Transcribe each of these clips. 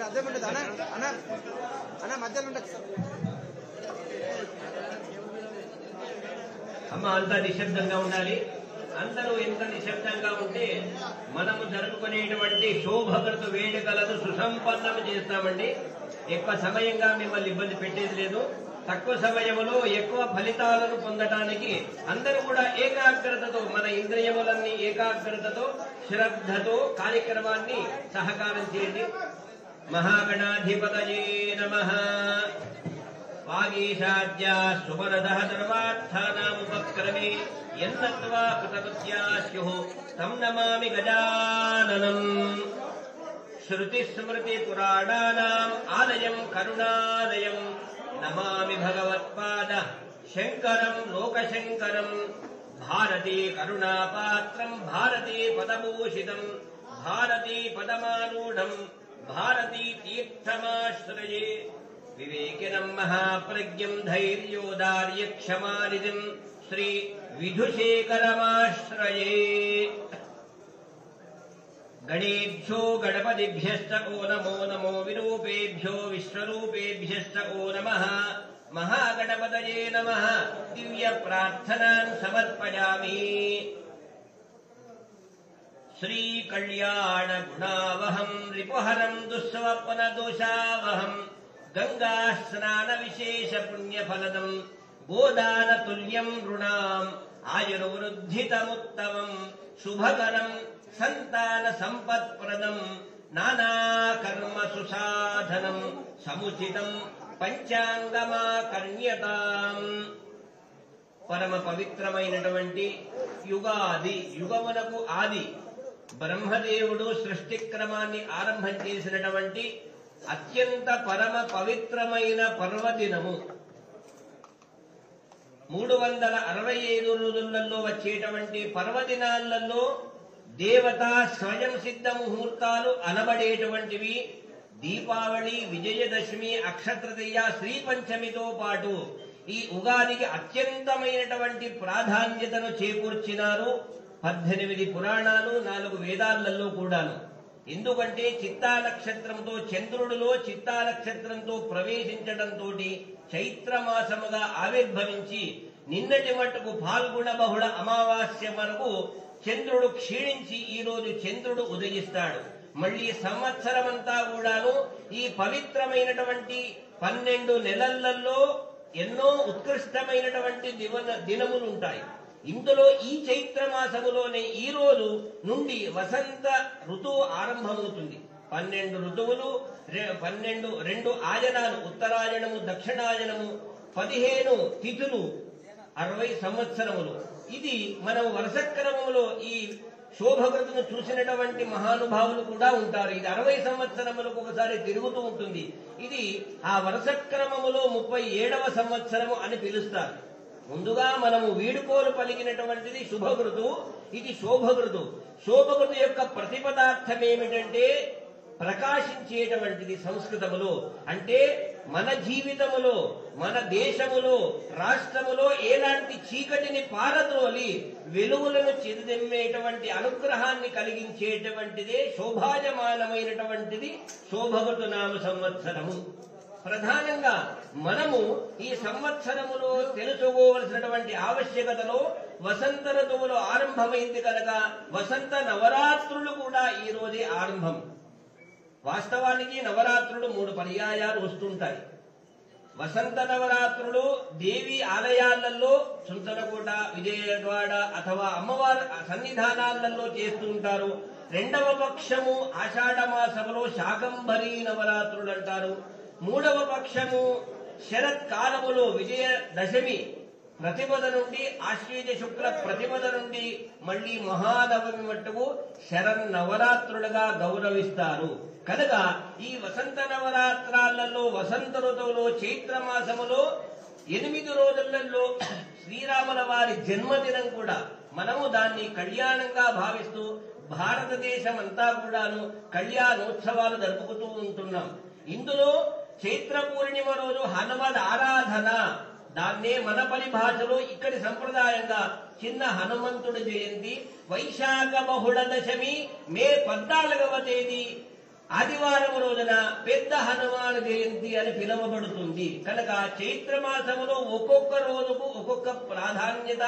అదే ఉండదు అన్న అన్న అన్న మధ్యలో ఉండదు అమ్మ. అంతా నిశ్శబ్దంగా ఉండాలి. అందరూ ఎంత నిశ్శబ్దంగా ఉంటే మనము జరుపుకునేటువంటి శోభకృత వేడుకలను సుసంపన్నం చేస్తామండి. ఎక్కువ సమయంగా మిమ్మల్ని ఇబ్బంది పెట్టేది లేదు. తక్కువ సమయంలో ఎక్కువ ఫలితాలను పొందడానికి అందరూ కూడా ఏకాగ్రతతో, మన ఇంద్రియములన్నీ ఏకాగ్రతతో శ్రద్ధతో కార్యక్రమాన్ని సహకారం చేయండి. మహాగణాధిపతయే నమః. వాగీషాద్యా సుమనదః సర్వార్థానాముపక్రమే యన్నత్వా కృతకృత్యా స్యుః తం నమామి గజాననం. శృతిస్మృతి పురాణానాం ఆలయం కరుణాలయం నమామి భగవత్పాద శంకరం లోకశంకరం. భారతీ కరుణాపాత్రం భారతీ పదభూషితం భారతీ పదమారూఢం భారతీ తీర్థమాశ్రయే. వివేకినం మహాప్రజ్ఞం ధైర్యోదార్యక్షమానిధిం శ్రీ విధుశేఖరమాశ్రయే. గణేభ్యో గణపతిభ్యశ్చ ఓ నమో నమో విరూపేభ్యో విశ్వరూపేభ్యశ్చ ఓ నమః. మహాగణపతయే నమః. దివ్య ప్రార్థనాన్ సమర్పయామి. శ్రీ కళ్యాణ గుణావహం రిపుహరం దుస్వప్న దోషావహం గంగా స్నాన విశేష పుణ్యఫలదం గోదాన తుల్యం నృణాం ఆయుర్వృద్ధితముత్తమం శుభకరం సంతాన సంపత్ప్రదం నానాకర్మ సుసాధనం సముచితం పంచాంగమాకర్ణ్యతాం. పరమ పవిత్రమైనటువంటి యుగాది, యుగమునకు ఆది బ్రహ్మదేవుడు సృష్టి క్రమాన్ని ఆరంభం చేసినటువంటి అత్యంత పరమ పవిత్రమైన పర్వదినము. 365 రోజులలో వచ్చేటువంటి పర్వదినాలలో దేవతా స్వయం సిద్ధ ముహూర్తాలు అనబడేటువంటివి దీపావళి, విజయదశమి, అక్షతృతీయ, శ్రీపంచమితో పాటు ఈ ఉగాదికి అత్యంతమైనటువంటి ప్రాధాన్యతను చేకూర్చినారు 18 పురాణాలు, 4 వేదాలలో కూడాను. ఎందుకంటే చిత్తా నక్షత్రంతో, చంద్రుడిలో చిత్తా నక్షత్రంతో ప్రవేశించడంతో చైత్రమాసముగా ఆవిర్భవించి నిన్నటి మట్టుకు పాల్గొన బహుళ అమావాస్య వరకు చంద్రుడు క్షీణించి ఈ రోజు చంద్రుడు ఉదయిస్తాడు. మళ్లీ సంవత్సరమంతా కూడాను ఈ పవిత్రమైనటువంటి 12 నెలలలో ఎన్నో ఉత్కృష్టమైనటువంటి దినములు ఉంటాయి. ఇందులో ఈ చైత్ర మాసములోనే ఈ రోజు నుండి వసంత ఋతువు ఆరంభమవుతుంది. 12 ఋతువులు, 2 ఆయనాలు, ఉత్తరాయణము, దక్షిణాయనము, 15 తిథులు, 60 సంవత్సరములు. ఇది మనం వరుస క్రమంలో ఈ శోభకృతను చూసినటువంటి మహానుభావులు కూడా ఉంటారు. ఇది 60 సంవత్సరములకు ఒకసారి తిరుగుతూ ఉంటుంది. ఇది ఆ వరుస క్రమములో 37వ సంవత్సరము అని పిలుస్తారు. ముందుగా మనము వీడుకోలు పలికినటువంటిది శుభకృతు, ఇది శోభకృతు. శోభకృతు యొక్క ప్రతిపదార్థం ఏమిటంటే ప్రకాశించేటువంటిది. సంస్కృతములో అంటే మన జీవితములో, మన దేశములో, రాష్ట్రములో ఎలాంటి చీకటిని పారద్రోలి వెలుగులను చిరుదెమ్మేటువంటి అనుగ్రహాన్ని కలిగించేటువంటిదే శోభాయమానమైనటువంటిది శోభకృతు నామ సంవత్సరము. ప్రధానంగా మనము ఈ సంవత్సరములో తెలుసుకోవలసినటువంటి ఆవశ్యకతలో వసంత ఋతువులో ఆరంభమైంది కనుక వసంత నవరాత్రులు కూడా ఈ రోజే ఆరంభం. వాస్తవానికి నవరాత్రులు 3 పర్యాయాలు వస్తుంటాయి. వసంత నవరాత్రులు దేవి ఆలయాలలో చుంచనకోట, విజయవాడ అథవా అమ్మవారి సన్నిధానాలలో చేస్తూ ఉంటారు. 2వ పక్షము ఆషాఢ మాసములో శాకంభరీ నవరాత్రులు అంటారు. 3వ పక్షము శరత్కాలములో విజయదశమి ప్రతిపద నుండి ఆశ్వీజ శుక్ల ప్రతిపద నుండి మళ్లీ మహానవమి మట్టుకు శరన్నవరాత్రులుగా గౌరవిస్తారు. కనుక ఈ వసంత నవరాత్రాలలో వసంత ఋతువులో చైత్రమాసములో 8 రోజులలో శ్రీరాముల వారి జన్మదినం కూడా మనము దాన్ని కళ్యాణంగా భావిస్తూ భారతదేశం అంతా కూడాను కళ్యాణోత్సవాలు జరుపుకుంటూ ఉంటున్నాం. ఇందులో చైత్ర పూర్ణిమ రోజు హనుమద్ ఆరాధన, దాన్నే మన పరిభాషలో ఇక్కడి సంప్రదాయంగా చిన్న హనుమంతుడి జయంతి. వైశాఖ బహుళ దశమి మే 14వ తేదీ ఆదివారం రోజున పెద్ద హనుమాన్ జయంతి అని పిలువబడుతుంది. కనుక చైత్రమాసములో ఒక్కొక్క రోజుకు ఒక్కొక్క ప్రాధాన్యత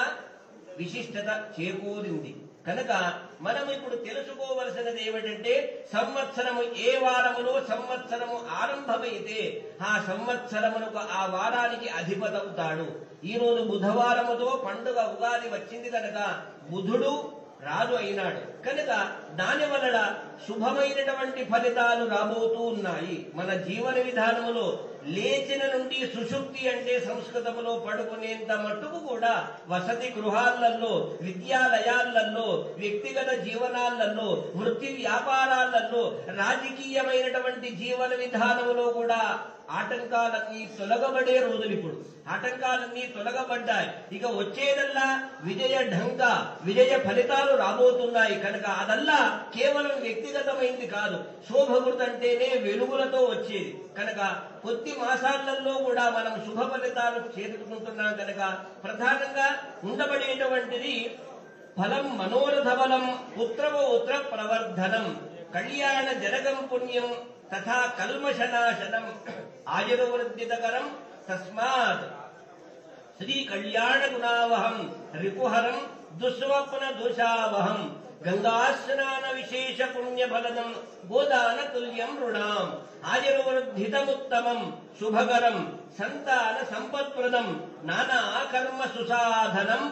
విశిష్టత చేకూరింది. కనుక మనం ఇప్పుడు తెలుసుకోవలసినది ఏమిటంటే, సంవత్సరము ఏ వారములో సంవత్సరము ఆరంభమైతే ఆ సంవత్సరమునకు ఆ వారానికి అధిపతవుతాడు. ఈ రోజు బుధవారముతో పండుగ ఉగాది వచ్చింది కనుక బుధుడు రాజు అయినాడు. కనుక దాని వలన శుభమైనటువంటి ఫలితాలు రాబోతూ ఉన్నాయి. మన జీవన విధానములో లేచిన నుండి సుషుప్తి అంటే సంస్కృతములో పడుకునేంత మట్టుకు కూడా వసతి గృహాలలో, విద్యాలయాలలో, వ్యక్తిగత జీవనాలలో, వృత్తి వ్యాపారాలలో, రాజకీయమైనటువంటి జీవన విధానములో కూడా ఆటంకాలన్నీ తొలగబడే రోజులు ఇప్పుడు. ఆటంకాలన్నీ తొలగబడ్డాయి. ఇక వచ్చేదల్లా విజయ ఢంక, విజయ ఫలితాలు రాబోతున్నాయి. కనుక అదల్లా కేవలం వ్యక్తిగతమైంది కాదు, శోభకృత అంటేనే వెలుగులతో వచ్చేది. కనుక కొద్ది మాసాలలో కూడా మనం శుభ ఫలితాలు చేరుకుంటున్నాం. కనుక ప్రధానంగా ఉండబడేటువంటిది ఫలం మనోరథ బలం పుత్రవోత్ర ప్రవర్ధనం కళ్యాణ జనకం పుణ్యం తథా కల్మషనాశనం ఆయుర్వృద్ధితకరం తస్మాత్ శ్రీ కళ్యాణ గుణావహం రిపుహరం దుస్వప్న దోషావహం గంగాస్నాన విశేష పుణ్య ఫలదం గోదాన తుల్యం రుణాం ఆయుర్వృద్ధితముత్తమం శుభకరం సంతాన సంపత్ప్రదం నానా కర్మ సుసాధనం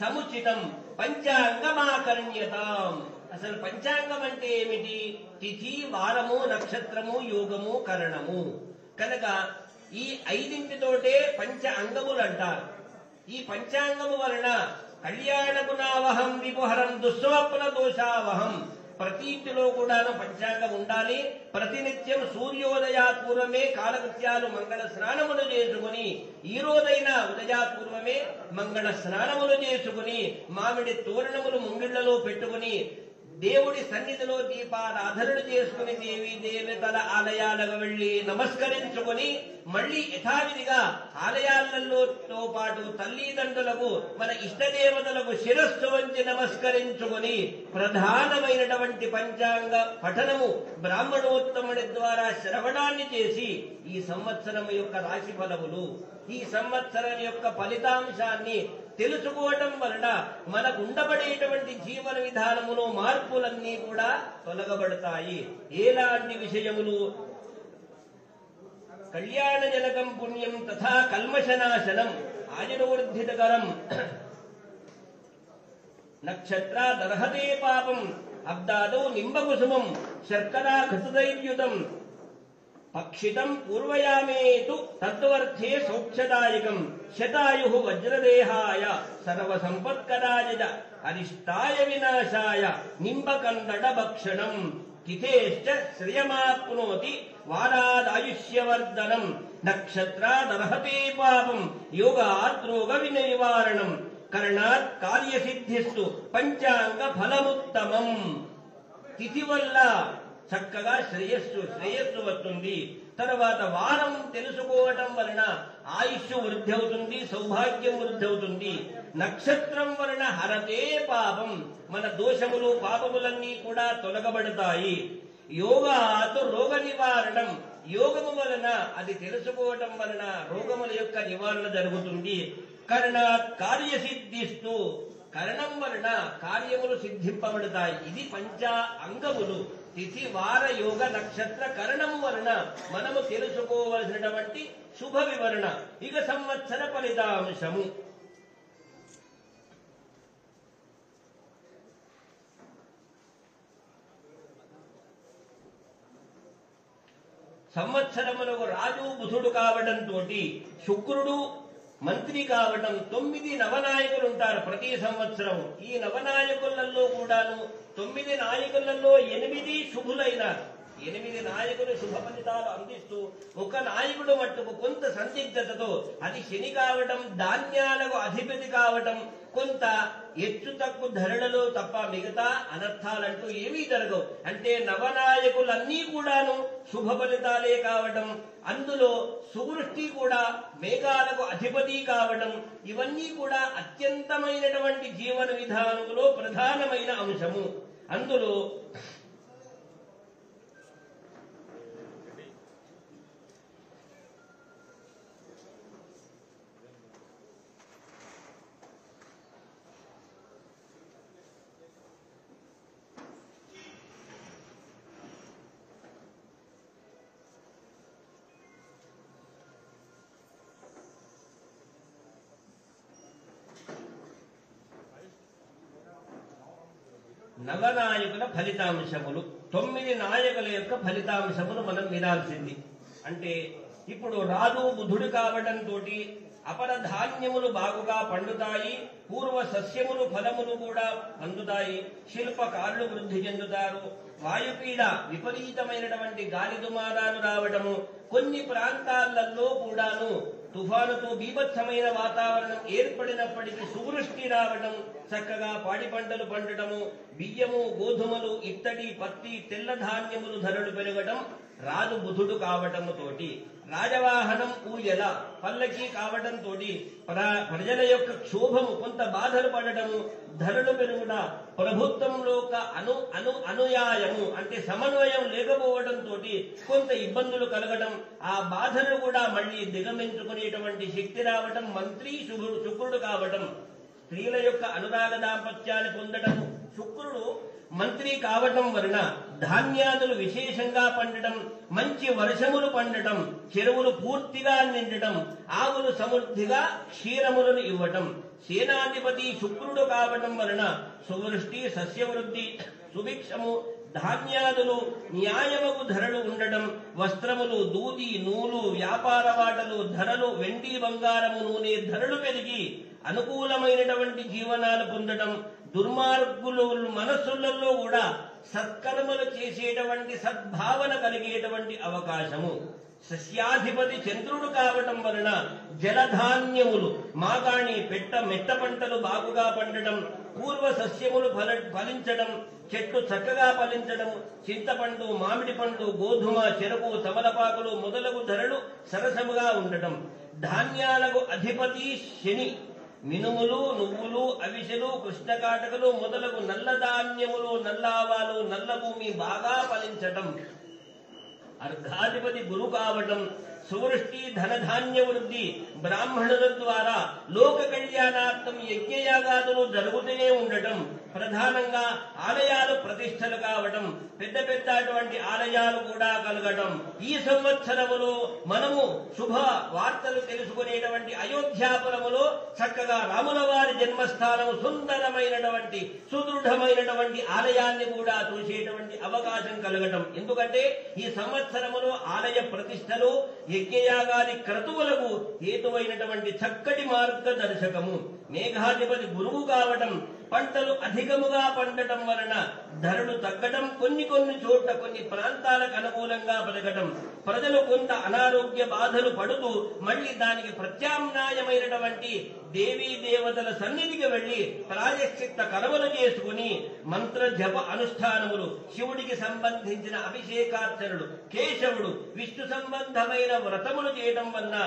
సముచితం పంచాంగమాకర్ణ్యతాం. అసలు పంచాంగం అంటే ఏమిటి? తిథి, వారము, నక్షత్రము, యోగము, కరణము. కనుక ఈ 5తోటే పంచ అంగములు అంటారు. ఈ పంచాంగము వలన కళ్యాణ గుణావహం విపుహరం దుస్వప్న దోషావహం. ప్రతిలో కూడాను పంచాంగం ఉండాలి. ప్రతినిత్యం సూర్యోదయాపూర్వమే కాలకృత్యాలు మంగళ స్నానములు చేసుకుని, ఈ రోజైనా ఉదయాపూర్వమే మంగళ స్నానములు చేసుకుని, మామిడి తోరణములు ముంగిళ్లలో పెట్టుకుని, దేవుడి సన్నిధిలో దీపారాధనలు చేసుకుని, దేవి దేవతల ఆలయాలకు వెళ్లి నమస్కరించుకుని, మళ్లీ యథావిధిగా ఆలయాలతో పాటు తల్లిదండ్రులకు, మన ఇష్టదేవతలకు శిరస్సు వంచి నమస్కరించుకుని, ప్రధానమైనటువంటి పంచాంగ పఠనము బ్రాహ్మణోత్తముడి ద్వారా శ్రవణాన్ని చేసి, ఈ సంవత్సరం యొక్క రాశి ఫలములు, ఈ సంవత్సరం యొక్క ఫలితాంశాన్ని తెలుసుకోవటం వలన మనకు ఉండబడేటువంటి జీవన విధానములో మార్పులన్నీ కూడా తొలగబడతాయి. ఎలాంటి విషయములు? కళ్యాణ జనకం పుణ్యం తథా కల్మషనాశనం ఆయుర్వృద్ధితకరం నక్షత్రాదర్హతే పాపం అబ్దాదౌ నింబకుసుమం శర్కరా ఘృతదైర్యుతం పక్షితం పూర్వయామేతు తద్వర్ధే సౌఖ్యదాయకం శతాయు వజ్రదేహాయ సర్వసంపత్కరాయ అరిష్టాయ వినాశాయ నింబకందడ భక్షణం తిథేశ్చ శ్రియమాప్నోతి వారాదాయుష్యవర్ధనం నక్షత్రాదర్హతే పాపం యోగాత్ రోగ వినివారణం కర్ణాత్ కార్యసిద్ధిస్తు పంచాంగ ఫలముత్తమం. తిథి వల్ల చక్కగా శ్రేయస్సు వస్తుంది. తర్వాత వారం తెలుసుకోవటం వలన ఆయుష్ వృద్ధి అవుతుంది, సౌభాగ్యం వృద్ధి అవుతుంది. నక్షత్రం వలన హరతే పాపం, మన దోషములు పాపములన్నీ కూడా తొలగబడతాయి. యోగాతో రోగ నివారణం, యోగము వలన అది తెలుసుకోవటం వలన రోగముల యొక్క నివారణ జరుగుతుంది. కర్ణాత్ కార్యసిద్ధిస్తూ, కరణం వలన కార్యములు సిద్ధింపబడతాయి. ఇది పంచ అంగములు. తిథి, వార, యోగ, నక్షత్ర, కరణము వలన మనము తెలుసుకోవలసినటువంటి శుభ వివరణ. ఇక సంవత్సర ఫలితాంశము. సంవత్సరములకు రాజు బుధుడు కావడంతో శుక్రుడు మంత్రి కావటం, 9 నవనాయకులు ఉంటారు ప్రతి సంవత్సరం. ఈ నవనాయకులలో కూడాను 9 నాయకులలో 8 శుభులైనారు. 8 నాయకులు శుభ ఫలితాలు అందిస్తూ, ఒక నాయకుడు మట్టుకు కొంత సందిగ్ధతతో, అది శని కావటం, ధాన్యాలకు అధిపతి కావటం, కొంత ఎత్తు తక్కువ ధరలలో తప్ప మిగతా అనర్థాలంటూ ఏమీ జరగవు. అంటే నవనాయకులన్నీ కూడాను శుభ ఫలితాలే కావడం, అందులో సువృష్టి కూడా మేఘాలకు అధిపతి కావడం, ఇవన్నీ కూడా అత్యంతమైనటువంటి జీవన విధానంలో ప్రధానమైన అంశము. అందులో నవనాయకుల ఫలితాంశములు, 9 నాయకుల యొక్క ఫలితాంశములు మనం వినాల్సింది. అంటే ఇప్పుడు రాజు బుధుడు కావడంతో అపర ధాన్యములు బాగుగా పండుతాయి, పూర్వ సస్యములు ఫలములు కూడా అందుతాయి, శిల్పకారులు వృద్ధి చెందుతారు, వాయుపీడ విపరీతమైనటువంటి గాలి దుమారాలు రావడము, కొన్ని ప్రాంతాలలో కూడాను తుఫానుతో బీభత్సమైన వాతావరణం ఏర్పడినప్పటికీ సువృష్టి రావడం, చక్కగా పాడి పంటలు పండటము, బియ్యము గోధుమలు ఇత్తడి పత్తి తెల్ల ధాన్యములు ధరలు పెరగడం రాజు బుధుడు కావటముతోటి, రాజవాహనం ఊయల పల్లకి కావడంతో ప్రజల యొక్క క్షోభము కొంత బాధలు పడటము, ధరలు పెరుగుట, ప్రభుత్వంలో అనుయాయము అంటే సమన్వయం లేకపోవడంతో కొంత ఇబ్బందులు కలగడం, ఆ బాధలు కూడా మళ్లీ దిగమించుకునేటువంటి శక్తి రావటం, మంత్రి శుక్రుడు కావటం, స్త్రీల యొక్క అనురాగ దాంపత్యాన్ని పొందడం, శుక్రుడు మంత్రి కావటం వలన ధాన్యాదులు విశేషంగా పండటం, మంచి వర్షములు పండటం, చెరువులు పూర్తిగా నిండటం, ఆవులు సమృద్ధిగా క్షీరములను ఇవ్వటం, సేనాధిపతి శుక్రుడు కావటం వలన సువృష్టి సస్యవృద్ధి సుభిక్షము, ధాన్యాదులు న్యాయముకు ధరలు ఉండటం, వస్త్రములు దూది నూలు వ్యాపార వాటలు ధరలు, వెండి బంగారము నూనె ధరలు పెరిగి అనుకూలమైనటువంటి జీవనాలు పొందడం, దుర్మార్గులు మనస్సులలో కూడా సత్కర్మలు చేసేటువంటి సద్భావన కలిగేటువంటి అవకాశము. సస్యాధిపతి చంద్రుడు కావటం వలన జలధాన్యములు మాగాణి మెట్ట పంటలు బాగుగా పండటం, పూర్వ సస్యములు ఫలించడం, చెట్లు చక్కగా ఫలించడం, చింతపండు మామిడి పండు గోధుమ చెరకు తమలపాకులు మొదలగు ధరలు సరసముగా ఉండటం, ధాన్యాలకు అధిపతి శని మినుములు నువ్వులు అవిసెలు కృష్ణకాటకలు మొదలగు నల్ల ధాన్యములు నల్లావాలు నల్ల భూమి బాగా ఫలించటం, అర్ఘాధిపతి గురు కావటం, సువృష్టి ధనధాన్య వృద్ధి, బ్రాహ్మణుల ద్వారా లోక కళ్యాణార్థం యజ్ఞయాగాదులు జరుగుతూనే ఉండటం, ప్రధానంగా ఆలయాలు ప్రతిష్టలు కావటం, పెద్ద పెద్ద అటువంటి ఆలయాలు కూడా కలగటం. ఈ సంవత్సరములో మనము శుభ వార్తలు తెలుసుకునేటువంటి అయోధ్యాపురములో చక్కగా రాముల వారి జన్మస్థానము సుందరమైనటువంటి సుదృఢమైనటువంటి ఆలయాన్ని కూడా చూసేటువంటి అవకాశం కలగటం. ఎందుకంటే ఈ సంవత్సరములో ఆలయ ప్రతిష్టలు యజ్ఞయాగాది క్రతువులకు హేతువైనటువంటి చక్కటి మార్గదర్శకము. మేఘాధిపతి గురువు కావటం, పంటలు అధికముగా పండటం వలన ధరలు తగ్గటం, కొన్ని చోట్ల కొన్ని ప్రాంతాలకు అనుకూలంగా పెరగటం, ప్రజలు కొంత అనారోగ్య బాధలు పడుతూ మళ్లీ దానికి ప్రత్యామ్నాయమైనటువంటి దేవీ దేవతల సన్నిధికి వెళ్లి ప్రాయశ్చిత్త కర్మలు చేసుకుని మంత్ర జప అనుష్ఠానములు, శివుడికి సంబంధించిన అభిషేకార్చనలు, కేశవుడు విష్ణు సంబంధమైన వ్రతములు చేయడం వలన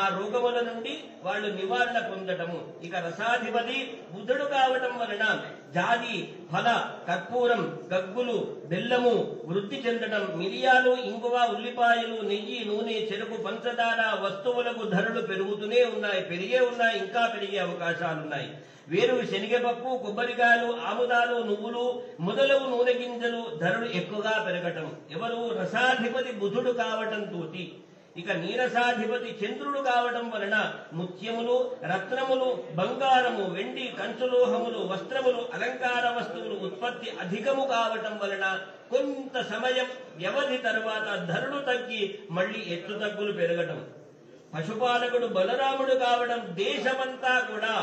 ఆ రోగముల నుండి వాళ్ళు నివారణ పొందటము. ఇక రసాధిపతి బుధుడు కావటం వలన జాతి ఫల కర్పూరం గగ్గులు బెల్లము వృద్ధి చెందడం, మిరియాలు ఇంగువ ఉల్లిపాయలు నెయ్యి నూనె చెరుకు పంచదార వస్తువులకు ధరలు పెరిగే ఉన్నాయి, ఇంకా పెరిగే అవకాశాలున్నాయి. వేరు శనగపప్పు కొబ్బరికాయలు ఆముదాలు నువ్వులు మొదలగు నూనె గింజలు ధరలు ఎక్కువగా పెరగటం. ఎవరు? రసాధిపతి బుధుడు కావటంతో. ఇక నీరసాధిపతి చంద్రుడు కావడం వలన ముత్యములు రత్నములు బంగారము వెండి కంచులోహములు వస్త్రములు అలంకార వస్తువులు ఉత్పత్తి అధికము కావటం వలన కొంత సమయం వ్యవధి తర్వాత ధరలు తగ్గి మళ్లీ ఎత్తు తగ్గులు పెరగటం. పశుపాలకుడు బలరాముడు కావడం, దేశమంతా కూడా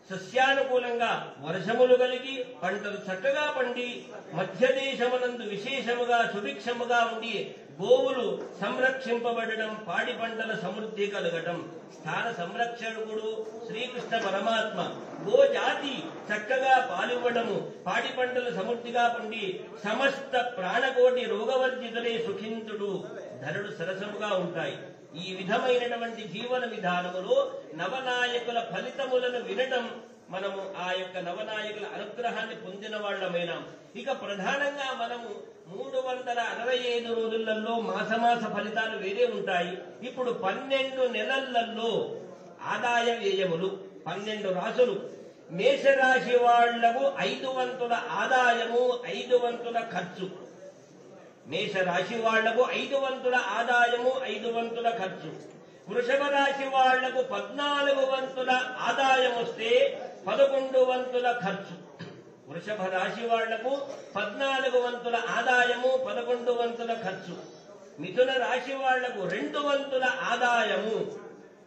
సస్యానుకూలంగా వర్షములు కలిగి పంటలు చక్కగా పండి మధ్య దేశమునందు విశేషముగా సుభిక్షముగా ఉండి గోవులు సంరక్షింపబడడం, పాడి పంటల సమృద్ధి కలగటం. స్థాన సంరక్షకుడు శ్రీకృష్ణ పరమాత్మ గోజాతి చక్కగా పాలివ్వడము, పాడి పంటలు సమృద్ధిగా పండి సమస్త ప్రాణకోటి రోగవర్జితులే సుఖింతుడు, ధరుడు సరసముగా ఉంటాయి. ఈ విధమైనటువంటి జీవన విధానములో నవనాయకుల ఫలితములను వినటం, మనము ఆ యొక్క నవనాయకుల అనుగ్రహాన్ని పొందిన వాళ్ళమైనాం. ఇక ప్రధానంగా మనము 365 రోజులలో మాసమాస ఫలితాలు వేరే ఉంటాయి. ఇప్పుడు 12 నెలలలో ఆదాయ వ్యయములు 12 రాసులు. మేషరాశి వాళ్లకు 5 వంతుల ఆదాయము, 5 వంతుల ఖర్చు. మేషరాశి వాళ్లకు 5 వంతుల ఆదాయము, 5 వంతుల ఖర్చు. వృషభ రాశి వాళ్లకు 14 వంతుల ఆదాయం వస్తే 11 వంతుల ఖర్చు. వృషభ రాశి వాళ్లకు 14 వంతుల ఆదాయము, 11 వంతుల ఖర్చు. మిథున రాశి వాళ్లకు 2 వంతుల ఆదాయము,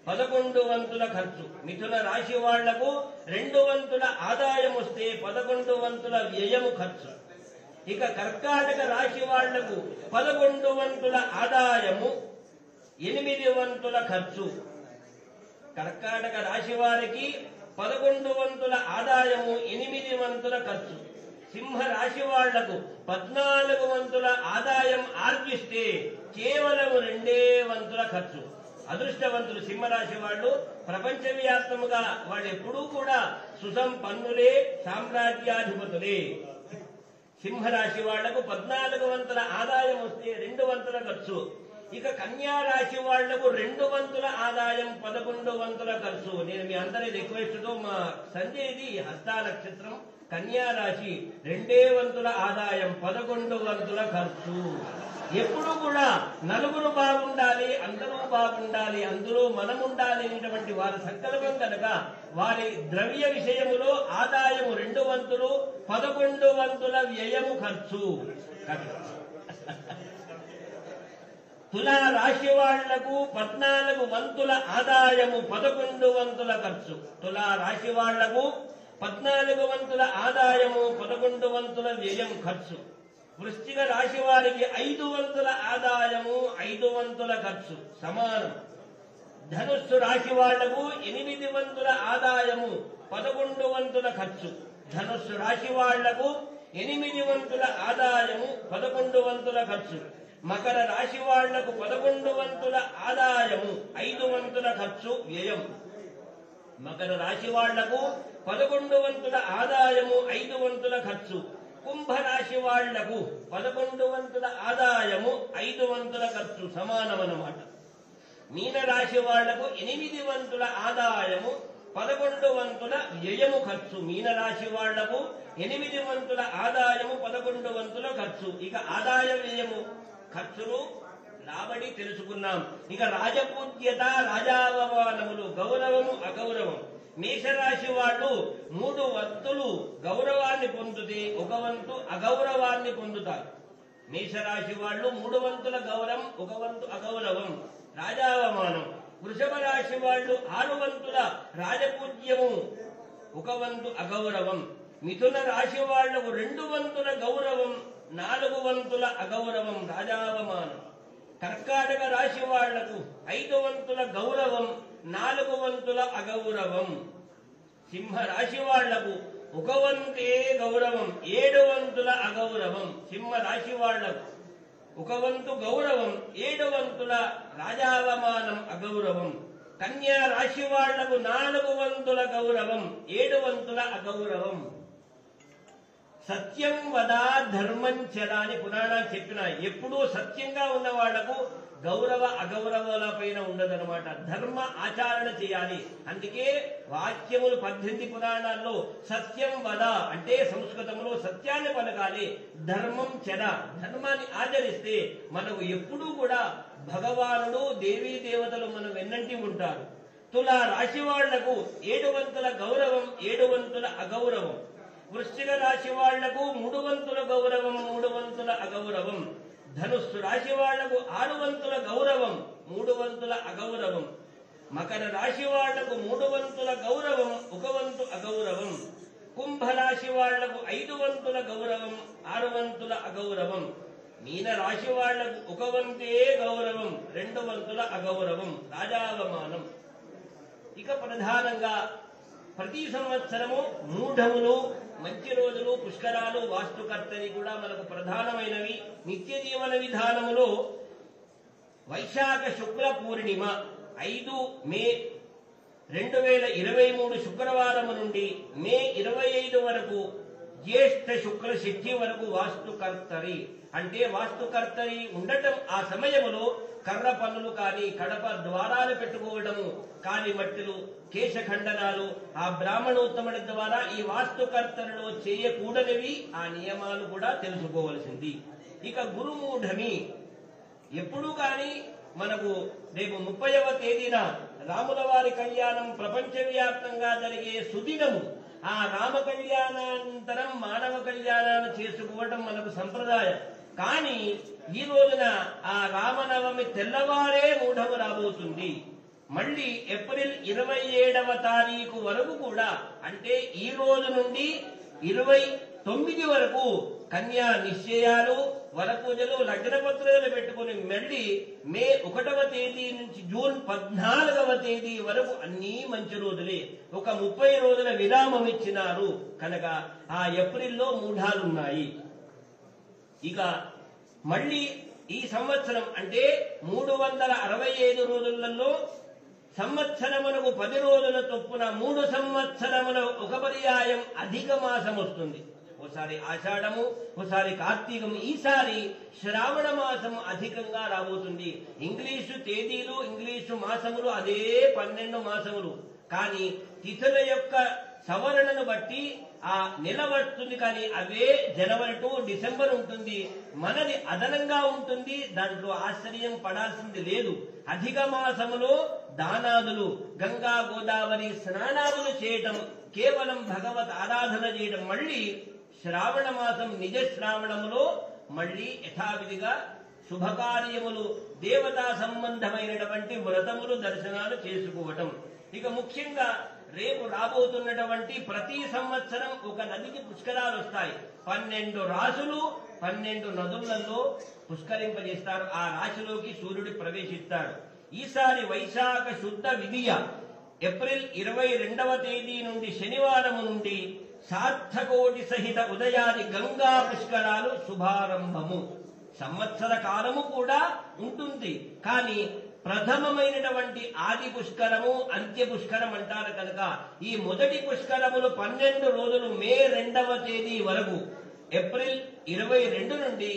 11 వంతుల ఖర్చు. మిథున రాశి వాళ్లకు 2 వంతుల ఆదాయం వస్తే 11 వంతుల వ్యయము ఖర్చు. ఇక కర్కాటక రాశి వాళ్లకు 11 వంతుల ఆదాయము, 8 వంతుల ఖర్చు. కర్కాటక రాశి వారికి 11 వంతుల ఆదాయము, 8 వంతుల ఖర్చు. సింహ రాశి వాళ్లకు 14 వంతుల ఆదాయం ఆర్జిస్తే కేవలం 2 వంతుల ఖర్చు. అదృష్టవంతులు సింహరాశి వాళ్ళు ప్రపంచవ్యాప్తముగా వాళ్ళు ఎప్పుడూ కూడా సుసంపన్నులే, సామ్రాజ్యాధిపతులే. సింహరాశి వాళ్లకు 14 వంతుల ఆదాయం వస్తే 2 వంతుల ఖర్చు. ఇక కన్యా రాశి వాళ్లకు 2 వంతుల ఆదాయం, 11 వంతుల ఖర్చు. నేను మీ అందరి రిక్వెస్ట్ తో, మా సంజయ్ది హస్తా నక్షత్రం, కన్యా రాశి 2 వంతుల ఆదాయం, 11 వంతుల ఖర్చు. ఎప్పుడు కూడా నలుగురు బాగుండాలి, అందరూ బాగుండాలి, అందులో మనం ఉండాలి అనేటువంటి వారి సంకల్పం కనుక వారి ద్రవ్య విషయములో ఆదాయము 2 వంతులు, 11 వంతుల వ్యయము ఖర్చు. తులా రాశి వాళ్లకు 14 వంతుల ఆదాయము, 11 వంతుల ఖర్చు. తులా రాశి వాళ్లకు 14 వంతుల ఆదాయము, 11 వంతుల వ్యయం ఖర్చు. వృశ్చిక రాశి వారికి 5 వంతుల ఆదాయము, 5 వంతుల ఖర్చు సమానం. ధనుస్సు రాశి వాళ్లకు 8 వంతుల ఆదాయము, 11 వంతుల ఖర్చు. ధనుస్సు రాశి వాళ్లకు 8 వంతుల ఆదాయము, 11 వంతుల ఖర్చు. మకర రాశి వాళ్లకు 11 వంతుల ఆదాయము, 5 వంతుల ఖర్చు వ్యయం. మకర రాశి వాళ్లకు 11 వంతుల ఆదాయము, 5 వంతుల ఖర్చు. కుంభరాశి వాళ్లకు 11 వంతుల ఆదాయము, 5 వంతుల ఖర్చు సమానమన్నమాట. మీనరాశి వాళ్లకు 8 వంతుల ఆదాయము, 11 వంతుల వ్యయము ఖర్చు. మీనరాశి వాళ్లకు 8 వంతుల ఆదాయము, 11 వంతుల ఖర్చు. ఇక ఆదాయ వ్యయము ఖర్చులు రాబడి తెలుసుకున్నాం. ఇక రాజపూజ్యత, రాజావమానములు, గౌరవము, అగౌరవం. మేషరాశి వాళ్ళు 3 వంతులు గౌరవాన్ని పొందితే 1 వంతు అగౌరవాన్ని పొందుతారు. మేషరాశి వాళ్ళు 3 వంతుల గౌరవం, 1 వంతు అగౌరవం, రాజావమానం. వృషభ రాశి వాళ్ళు 6 వంతుల రాజపూజ్యము, 1 వంతు అగౌరవం. మిథున రాశి వాళ్లకు 2 వంతుల గౌరవం, 4 వంతుల అగౌరవం, రాజావమానం. కర్కాటక రాశి వాళ్లకు 5 వంతుల గౌరవం, 4 వంతుల అగౌరవం. సింహ రాశి వాళ్లకు 1 వంతే గౌరవం, 7 వంతుల అగౌరవం. సింహ రాశి వాళ్లకు 1 వంతు గౌరవం, 7 వంతుల రాజావమానం, అగౌరవం. కన్యా రాశి వాళ్లకు 4 వంతుల గౌరవం, 7 వంతుల అగౌరవం. సత్యం వద ధర్మం చర అని పురాణాలు చెప్పినాయి. ఎప్పుడూ సత్యంగా ఉన్న వాళ్లకు గౌరవ అగౌరవాల పైన ఉండదన్నమాట. ధర్మ ఆచరణ చేయాలి. అందుకే వాక్యములు 18 పురాణాల్లో సత్యం వద అంటే సంస్కృతంలో సత్యాన్ని పలకాలి. ధర్మం చర, ధర్మాన్ని ఆచరిస్తే మనకు ఎప్పుడూ కూడా భగవానుడు, దేవీ దేవతలు మన వెన్నంటి ఉంటారు. తులా రాశి వాళ్లకు 7 వంతుల గౌరవం, 7 వంతుల అగౌరవం. వృశ్చిక రాశి వాళ్లకు 3 వంతుల గౌరవం, 3 వంతుల అగౌరవం. ధనుస్సు రాశి వాళ్లకు 6 వంతుల గౌరవం, 3 వంతుల అగౌరవం. మకర రాశి వాళ్లకు 3 వంతుల గౌరవం, 1 వంతు అగౌరవం. కుంభరాశి వాళ్లకు 5 వంతుల గౌరవం, 6 వంతుల అగౌరవం. మీన రాశి వాళ్లకు ఒక వంతే గౌరవం, 2 వంతుల అగౌరవం, రాజావమానం. ఇక ప్రధానంగా ప్రతి సంవత్సరము మూఢములు, మంచి రోజులు, పుష్కరాలు, వాస్తుకర్తని కూడా మనకు ప్రధానమైనవి. నిత్య జీవన విధానములో వైశాఖ శుక్ల పూర్ణిమ 5 మే 2023 శుక్రవారం నుండి మే 25 వరకు జ్యేష్ఠ శుక్ల షష్ఠి వరకు వాస్తుకర్తరి. అంటే వాస్తుకర్తరి ఉండటం ఆ సమయములో కర్ర పనులు కానీ, కడప ద్వారాలు పెట్టుకోవడము, కాలి మట్టిలు, కేశఖండనాలు ఆ బ్రాహ్మణోత్తముడి ద్వారా ఈ వాస్తుకర్తలలో చేయకూడనివి, ఆ నియమాలు కూడా తెలుసుకోవలసింది. ఇక గురుమూఢమి ఎప్పుడు కానీ మనకు రేపు 30వ తేదీన రాముల వారి కళ్యాణం ప్రపంచవ్యాప్తంగా జరిగే సుదినము. ఆ రామ కళ్యాణానంతరం మానవ కళ్యాణాన్ని చేసుకోవడం మనకు సంప్రదాయం. కానీ ఈ రోజున ఆ రామనవమి తెల్లవారే మూఢము రాబోతుంది. మళ్ళీ ఏప్రిల్ 27వ తారీఖు వరకు కూడా, అంటే ఈ రోజు నుండి 29 వరకు కన్యా నిశ్చయాలు, వరపూజలు, లగ్నపత్రాలు పెట్టుకుని మళ్ళీ మే 1వ తేదీ నుంచి జూన్ 14వ తేదీ వరకు అన్నీ మంచి రోజులే. ఒక 30 రోజుల విరామం ఇచ్చినారు కనుక ఆ ఏప్రిల్లో మూఢాలున్నాయి. ఇక మళ్ళీ ఈ సంవత్సరం అంటే 365 రోజులలో సంవత్సరమునకు 10 రోజుల చొప్పున 3 సంవత్సరముల ఒక పర్యాయం అధిక మాసం వస్తుంది. ఓసారి ఆషాఢము, ఓసారి కార్తీకము, ఈసారి శ్రావణ మాసం అధికంగా రాబోతుంది. ఇంగ్లీషు తేదీలు, ఇంగ్లీషు మాసములు అదే 12 మాసములు. కానీ తిథుల యొక్క సవరణను బట్టి ఆ నెల వస్తుంది. కానీ అవే జనవరి టు డిసెంబర్ ఉంటుంది. మనది అదనంగా ఉంటుంది. దాంట్లో ఆశ్చర్యం పడాల్సింది లేదు. అధిక మాసములో దానాదులు, గంగా గోదావరి స్నానాదులు చేయటం, కేవలం భగవత్ ఆరాధన చేయడం. మళ్ళీ శ్రావణ మాసం నిజ శ్రావణములో మళ్ళీ యథావిధిగా శుభకార్యములు, దేవతా సంబంధమైనటువంటి వ్రతములు, దర్శనాలు చేసుకోవటం. ఇక ముఖ్యంగా రేపు రాబోతున్నటువంటి ప్రతి సంవత్సరం ఒక నదికి పుష్కరాలు వస్తాయి. 12 రాశులు, 12 నదులలో పుష్కరింపజేస్తారు. ఆ రాశిలోకి సూర్యుడు ప్రవేశిస్తాడు. ఈసారి వైశాఖ శుద్ధ విధియ ఏప్రిల్ 22వ తేదీ నుండి శనివారం నుండి సార్థకోటి సహిత ఉదయాది గంగా పుష్కరాలు శుభారంభము. సంవత్సర కాలము కూడా ఉంటుంది. కానీ ప్రథమమైనటువంటి ఆది పుష్కరము, అంత్య పుష్కరం అంటారు కనుక ఈ మొదటి పుష్కరములు 12 రోజులు మే 2వ తేదీ వరకు, ఏప్రిల్ 22 నుండి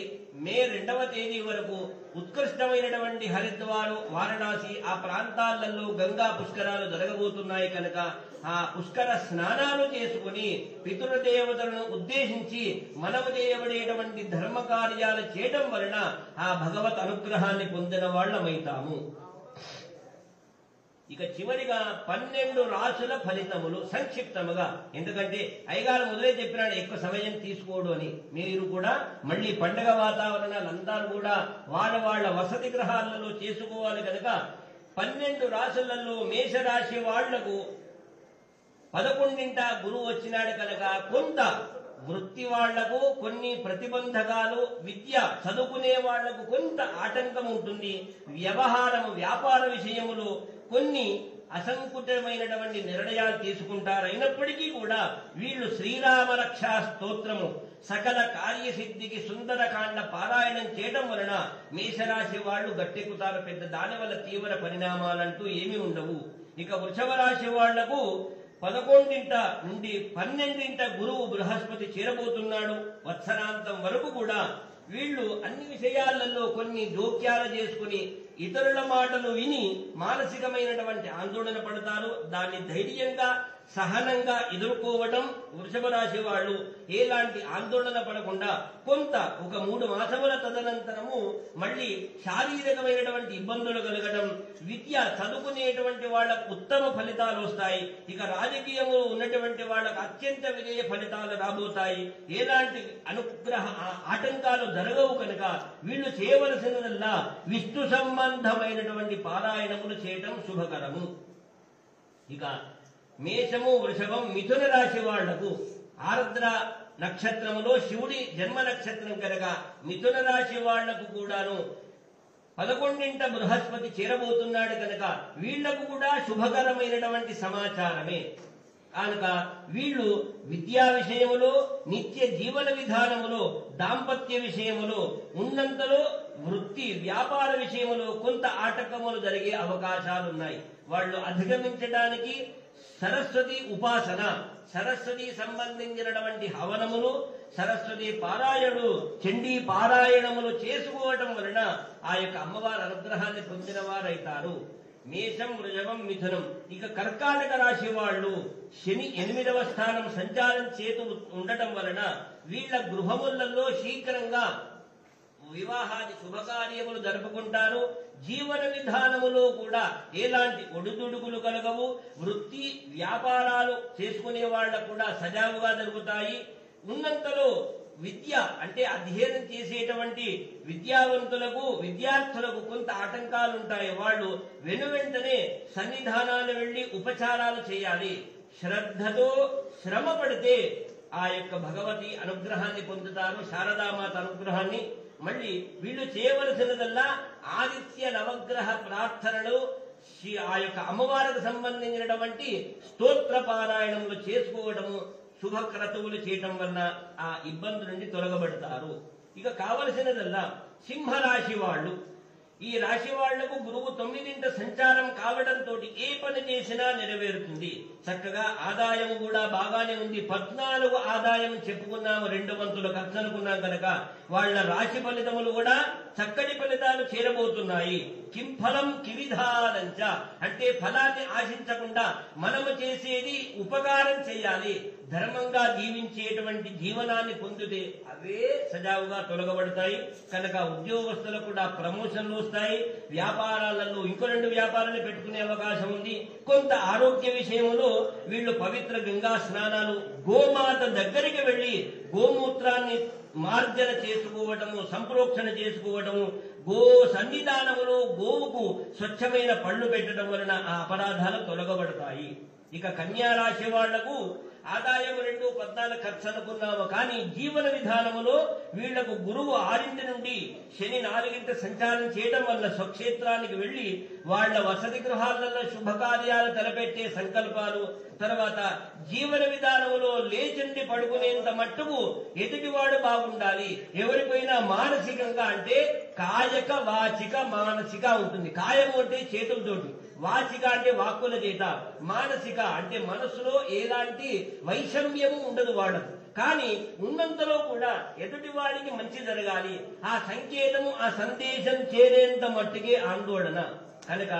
మే 2వ తేదీ వరకు ఉత్కృష్టమైనటువంటి హరిద్వారు, వారణాసి ఆ ప్రాంతాలలో గంగా పుష్కరాలు జరగబోతున్నాయి కనుక ఆ పుష్కర స్నానాలు చేసుకుని పితృదేవతలను ఉద్దేశించి మనము చేయబడేటువంటి ధర్మ కార్యాలు చేయటం వలన ఆ భగవత్ అనుగ్రహాన్ని పొందిన వాళ్ళమైతాము. ఇక చివరిగా 12 రాశుల ఫలితములు సంక్షిప్తముగా, ఎందుకంటే అయ్యగారు మొదలే చెప్పినాడు ఎక్కువ సమయం తీసుకోడు అని. మీరు కూడా మళ్ళీ పండగ వాతావరణాలు అందరూ కూడా వాళ్ళ వసతి గృహాలలో చేసుకోవాలి కనుక 12 రాశులలో మేషరాశి వాళ్లకు 11ంట గురువు వచ్చినాడు కనుక కొంత వృత్తి వాళ్లకు కొన్ని ప్రతిబంధకాలు, విద్య చదువుకునే వాళ్లకు కొంత ఆటంకం ఉంటుంది. వ్యవహారము, వ్యాపార విషయములో కొన్ని అసంకుటమైనటువంటి నిర్ణయాలు తీసుకుంటారు. అయినప్పటికీ కూడా వీళ్ళు శ్రీరామ రక్షా స్తోత్రము, సకల కార్యసిద్ధికి సుందరకాండ పారాయణం చేయడం వలన మేషరాశి వాళ్లు గట్టెక్కుతారు. పెద్ద దానివల్ల తీవ్ర పరిణామాలంటూ ఏమీ ఉండవు. ఇక వృషభ రాశి వాళ్లకు 11ంట నుండి 12ంట గురువు బృహస్పతి చేరబోతున్నాడు. వత్సరాంతం వరకు కూడా వీళ్ళు అన్ని విషయాలలో కొన్ని జోక్యాలు చేసుకుని ఇతరుల మాటలు విని మానసికమైనటువంటి ఆందోళన పడతారు. దాన్ని ధైర్యంగా సహనంగా ఎదుర్కోవడం వృషభ రాశి వాళ్ళు ఎలాంటి ఆందోళన పడకుండా కొంత ఒక 3 మాసముల తదనంతరము మళ్ళీ శారీరకమైనటువంటి ఇబ్బందులు కలగడం, విద్య చదువుకునేటువంటి వాళ్ళకు ఉత్తమ ఫలితాలు వస్తాయి. ఇక రాజకీయంలో ఉన్నటువంటి వాళ్ళకు అత్యంత విజయ ఫలితాలు రాబోతాయి. ఎలాంటి అనుగ్రహ ఆటంకాలు జరగవు కనుక వీళ్ళు చేయవలసినదల్లా విష్ణు సంబంధమైనటువంటి పారాయణములు చేయటం శుభకరము. ఇక మేషము, వృషభం, మిథున రాశి వాళ్లకు ఆర్ద్ర నక్షత్రములో శివుడి జన్మ నక్షత్రం కనుక మిథున రాశి వాళ్లకు కూడాను 11ంట బృహస్పతి చేరబోతున్నాడు కనుక వీళ్లకు కూడా శుభకరమైనటువంటి సమాచారమే. కనుక వీళ్ళు విద్యా విషయములో, నిత్య జీవన విధానములో, దాంపత్య విషయములో, ఉన్నంతలో వృత్తి వ్యాపార విషయములో కొంత ఆటంకములు జరిగే అవకాశాలున్నాయి. వాళ్ళు అధిగమించడానికి సరస్వతి ఉపాసన, సరస్వతి సంబంధించినటువంటి హవనములు, సరస్వతి పారాయణులు, చండీ పారాయణములు చేసుకోవటం వలన ఆ యొక్క అమ్మవారి అనుగ్రహాన్ని పొందిన వారైతారు. మేషం, వృషభం, మిథునం. ఇక కర్కాటక రాశి వాళ్ళు శని 8వ స్థానం సంచారం చేతు ఉండటం వలన వీళ్ల గృహములలో శీఘ్రంగా వివాహాది శుభకార్యములు జరుపుకుంటారు. జీవన విధానములో కూడా ఎలాంటి ఒడిదుడుకులు కలగవు. వృత్తి వ్యాపారాలు చేసుకునే వాళ్ళకు కూడా సజావుగా జరుగుతాయి. ఉన్నంతలో విద్య అంటే అధ్యయనం చేసేటువంటి విద్యావంతులకు, విద్యార్థులకు కొంత ఆటంకాలు ఉంటాయి. వాళ్ళు వెనువెంటనే సన్నిధానాలు వెళ్లి ఉపచారాలు చేయాలి. శ్రద్ధతో శ్రమ పడితే ఆ యొక్క భగవతి అనుగ్రహాన్ని పొందుతారు, శారదామాత అనుగ్రహాన్ని. మళ్ళీ వీళ్ళు చేయవలసినదల్లా ఆదిత్య నవగ్రహ ప్రార్థనలు, ఆ యొక్క అమ్మవారికి సంబంధించినటువంటి స్తోత్ర పారాయణములు చేసుకోవడము, శుభక్రతువులు చేయటం వలన ఆ ఇబ్బంది నుండి తొలగబడతారు. ఇక కావలసినదల్లా సింహరాశి వాళ్ళు. ఈ రాశి వాళ్లకు గురువు 9ంట సంచారం కావడంతో ఏ పని చేసినా నెరవేరుతుంది. చక్కగా ఆదాయం కూడా బాగానే ఉంది. 14 ఆదాయం చెప్పుకున్నాము, 2 వంతుల ఖర్చు అనుకున్నాం కనుక వాళ్ళ రాశి ఫలితములు కూడా చక్కటి ఫలితాలు చేరబోతున్నాయి. కిం ఫలం కివిధానంచ అంటే ఫలాన్ని ఆశించకుండా మనము చేసేది ఉపకారం చేయాలి, ధర్మంగా జీవించేటువంటి జీవనాన్ని పొందితే అవే సజావుగా తొలగబడతాయి. కనుక ఉద్యోగస్తులకు కూడా ప్రమోషన్లు వస్తాయి. వ్యాపారాలలో ఇంకో 2 వ్యాపారాలు పెట్టుకునే అవకాశం ఉంది. కొంత ఆరోగ్య విషయంలో వీళ్ళు పవిత్ర గంగా స్నానాలు, గోమాత దగ్గరికి వెళ్లి గోమూత్రాన్ని మార్జన చేసుకోవటము, సంప్రోక్షణ చేసుకోవటము, గో సన్నిధానములో గోవుకు స్వచ్ఛమైన పళ్ళు పెట్టడం వలన ఆ అపరాధాలు తొలగబడతాయి. ఇక కన్యా రాశి వాళ్లకు ఆదాయం 2, 14 ఖర్చు అనుకున్నాము. కానీ జీవన విధానములో వీళ్లకు గురువు 6ంటి నుండి శని 4ంట సంచారం చేయడం వల్ల స్వక్షేత్రానికి వెళ్లి వాళ్ల వసతి గృహాలలో శుభకార్యాలు తలపెట్టే సంకల్పాలు, తర్వాత జీవన విధానములో లేచండి పడుకునేంత మట్టుకు ఎదుటివాడు బాగుండాలి. ఎవరిపైనా మానసికంగా అంటే కాయక వాచిక మానసిక ఉంటుంది. కాయము అంటే చేతులతోటి, వాచిక అంటే వాక్కుల చేత, మానసిక అంటే మనసులో ఎలాంటి వైషమ్యము ఉండదు వాళ్ళకు. కానీ ఉన్నంతలో కూడా ఎదుటి వాడికి మంచి జరగాలి. ఆ సంకేతము, ఆ సందేశం చేరేంత మట్టుకే ఆందోళన. కనుక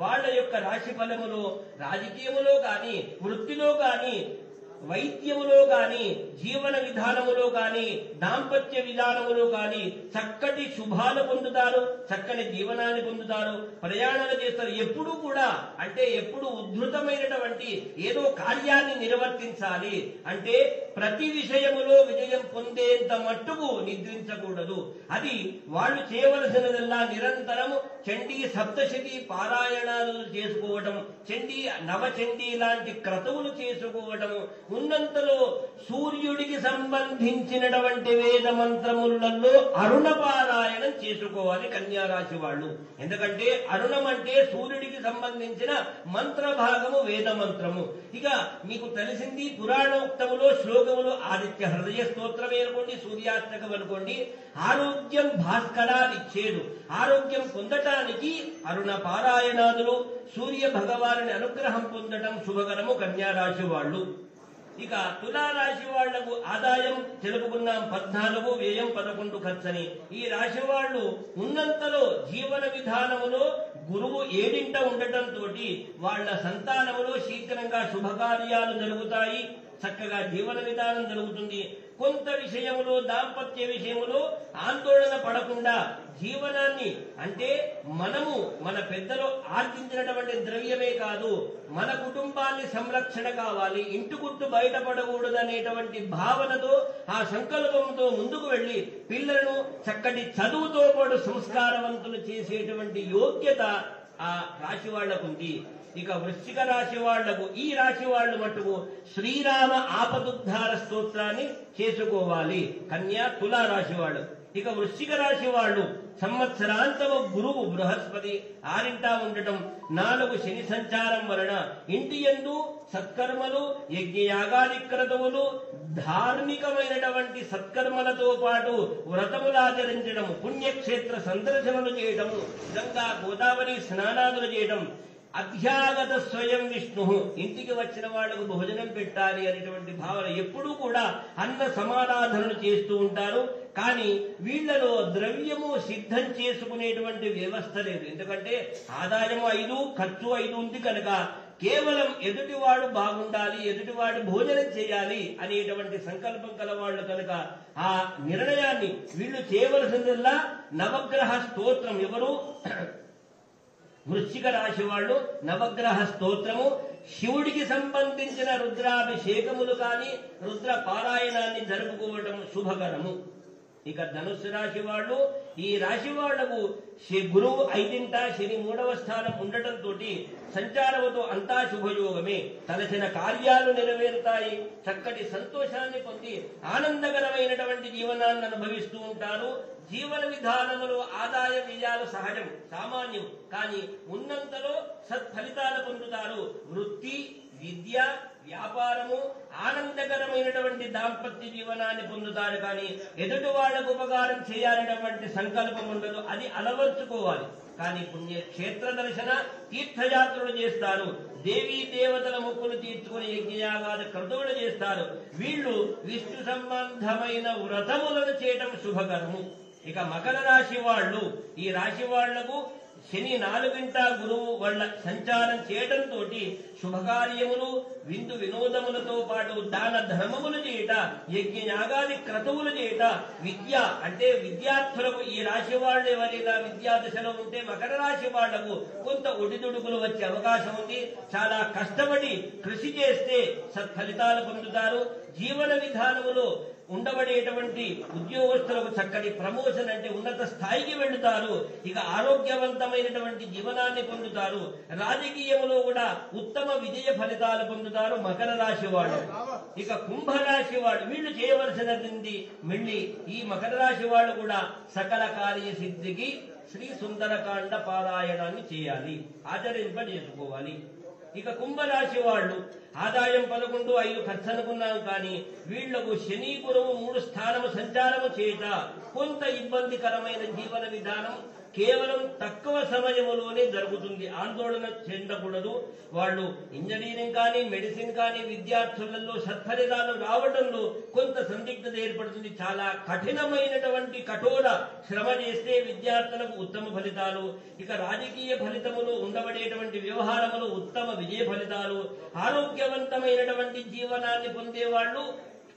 వాళ్ళ యొక్క రాశి ఫలములో రాజకీయములో కానీ, వృత్తిలో కానీ, వైద్యములో కానీ, జీవన విధానములో కానీ, దాంపత్య విధానములో కానీ చక్కటి శుభాలు పొందుతారు, చక్కని జీవనాన్ని పొందుతారు, ప్రయాణాలు చేస్తారు. ఎప్పుడూ కూడా అంటే ఎప్పుడు ఉద్ధృతమైనటువంటి ఏదో కార్యాన్ని నిర్వర్తించాలి అంటే ప్రతి విషయములో విజయం పొందేంత మట్టుకు నిద్రించకూడదు. అది వాళ్ళు చేయవలసినదల్లా నిరంతరము చండీ సప్తశతి పారాయణాలు చేసుకోవటం, చండీ నవచండీ లాంటి క్రతువులు చేసుకోవటము, ఉన్నంతలో సూర్యుడికి సంబంధించినటువంటి వేద మంత్రములలో అరుణ పారాయణం చేసుకోవాలి కన్యా రాశి వాళ్ళు. ఎందుకంటే అరుణం అంటే సూర్యుడికి సంబంధించిన మంత్ర భాగము, వేద మంత్రము. ఇక మీకు తెలిసింది పురాణోక్తములో శ్లోకములు ఆదిత్య హృదయ స్తోత్రం అనుకోండి, సూర్యాష్టకం అనుకోండి. ఆరోగ్యం భాస్కరాదిచ్చేదు. ఆరోగ్యం పొందటానికి అరుణ పారాయణాదులు, సూర్య భగవానుని అనుగ్రహం పొందటం శుభకరము కన్యా రాశి వాళ్ళు. ఇక తులారాశి వాళ్లకు ఆదాయం తెలుపుకున్నాం 14, వ్యయం 11 ఖర్చని. ఈ రాశి వాళ్ళు ఉన్నంతలో జీవన విధానములో గురువు 7ంట ఉండటంతో వాళ్ల సంతానములో శీఘ్రంగా శుభకార్యాలు జరుగుతాయి, చక్కగా జీవన విధానం జరుగుతుంది. కొంత విషయములో దాంపత్య విషయములో ఆందోళన పడకుండా జీవనాన్ని అంటే మనము మన పెద్దలు ఆర్జించినటువంటి ద్రవ్యమే కాదు, మన కుటుంబాన్ని సంరక్షణ కావాలి, ఇంటి గుట్టు బయటపడకూడదనేటువంటి భావనతో, ఆ సంకల్పంతో ముందుకు వెళ్లి పిల్లలను చక్కటి చదువుతో పాటు సంస్కారవంతులు చేసేటువంటి యోగ్యత ఆ రాశి వాళ్లకు ఉంది. ఇక వృశ్చిక రాశి వాళ్లకు, ఈ రాశి వాళ్ళు మటుకు శ్రీరామ ఆపదుద్ధార స్తోత్రాన్ని చేసుకోవాలి. కన్యా తులా రాశి వాళ్ళు. ఇక వృశ్చిక రాశి వాళ్ళు సంవత్సరాంతము గురువు బృహస్పతి ఆరింటా ఉండటం, 4 శని సంచారం వలన ఇంటి యందు సత్కర్మలు, యజ్ఞయాగాది క్రతువులు, ధార్మికమైనటువంటి సత్కర్మలతో పాటు వ్రతములాచరించడం, పుణ్యక్షేత్ర సందర్శనలు చేయడం, గంగా గోదావరి స్నానాదులు చేయడం, అధ్యాగత స్వయం విష్ణు, ఇంటికి వచ్చిన వాళ్లకు భోజనం పెట్టాలి అనేటువంటి భావన. ఎప్పుడూ కూడా అన్న సమారాధనలు చేస్తూ ఉంటారు. కానీ వీళ్లలో ద్రవ్యము సిద్ధం చేసుకునేటువంటి వ్యవస్థ లేదు. ఎందుకంటే ఆదాయము 5, ఖర్చు 5 ఉంది కనుక కేవలం ఎదుటివాడు బాగుండాలి, ఎదుటివాడు భోజనం చేయాలి అనేటువంటి సంకల్పం కలవాళ్లు కనుక ఆ నిర్ణయాన్ని వీళ్ళు చేయవలసిందల్లా నవగ్రహ స్తోత్రం. ఎవరు? వృశ్చిక రాశి వాళ్ళు నవగ్రహ స్తోత్రము, శివుడికి సంబంధించిన రుద్రాభిషేకములు కానీ రుద్ర పారాయణాన్ని జరుపుకోవటం శుభకరము. ఇక ధనుస్సు రాశి వాళ్ళు, ఈ రాశి వాళ్లకు గురువు 5వ, శని 3వ స్థానం ఉండటంతో సంచారముతో అంతా శుభయోగమే. తలచిన కార్యాలు నెరవేరుతాయి. చక్కటి సంతోషాన్ని పొంది ఆనందకరమైనటువంటి జీవనాన్ని అనుభవిస్తూ ఉంటారు. జీవన విధానములు ఆదాయ వ్యయాలు సహజం, సామాన్యం. కానీ ఉన్నంతలో సత్ఫలితాలు పొందుతారు. వృత్తి, విద్య, వ్యాపారము, ఆనందకరమైనటువంటి దాంపత్య జీవనాన్ని పొందుతారు. కానీ ఎదుటి వాళ్లకు ఉపకారం చేయాలనేటువంటి సంకల్పం ఉండదు. అది అలవర్చుకోవాలి. కానీ పుణ్యక్షేత్ర దర్శన, తీర్థయాత్రలు చేస్తారు. దేవీ దేవతల మొక్కులు తీర్చుకుని యజ్ఞయాగాది క్రతువులు చేస్తారు. వీళ్ళు విష్ణు సంబంధమైన వ్రతములను చేయటం శుభకరము. ఇక మకర రాశి వాళ్ళు, ఈ రాశి వాళ్లకు శని 4వ గురువు వాళ్ళ సంచారం చేయడంతో శుభకార్యములు, విందు వినోదములతో పాటు దాన ధర్మములు చేయట, యజ్ఞయాగాది క్రతువులు చేయట, విద్య అంటే విద్యార్థులకు, ఈ రాశి వాళ్ళు ఎవరైనా విద్యా దశలో ఉంటే మకర రాశి వాళ్లకు కొంత ఒడిదుడుకులు వచ్చే అవకాశం ఉంది. చాలా కష్టపడి కృషి చేస్తే సత్ఫలితాలు పొందుతారు. జీవన విధానములో ఉండబడేటువంటి ఉద్యోగస్తులకు చక్కటి ప్రమోషన్ అంటే ఉన్నత స్థాయికి వెళ్తారు. ఇక ఆరోగ్యవంతమైనటువంటి జీవనాన్ని పొందుతారు. రాజకీయంలో కూడా ఉత్తమ విజయ ఫలితాలు పొందుతారు మకర రాశి వాళ్ళు. ఇక కుంభరాశి వాళ్ళు, వీళ్ళు చేయవలసినది మళ్ళీ ఈ మకర రాశి వాళ్ళు కూడా సకల కార్యసిద్ధికి శ్రీ సుందరకాండ పారాయణాన్ని చేయాలి, ఆచరింపజేసుకోవాలి. ఇక కుంభరాశి వాళ్ళు ఆదాయం 11, 5 ఖర్చు అనుకున్నాం. కానీ వీళ్లకు శని గురువు 3 స్థానము సంచారము చేత కొంత ఇబ్బందికరమైన జీవన విధానం కేవలం తక్కువ సమయములోనే జరుగుతుంది. ఆందోళన చెందకూడదు. వాళ్ళు ఇంజనీరింగ్ కానీ మెడిసిన్ కానీ విద్యార్థులలో సత్ఫలితాలు రావడంలో కొంత సందిగ్ధత ఏర్పడుతుంది. చాలా కఠినమైనటువంటి కఠోర శ్రమ చేస్తే విద్యార్థులకు ఉత్తమ ఫలితాలు. ఇక రాజకీయ ఫలితములు ఉండబడేటువంటి వ్యవహారములు ఉత్తమ విజయ ఫలితాలు. ఆరోగ్యవంతమైనటువంటి జీవనాన్ని పొందేవాళ్లు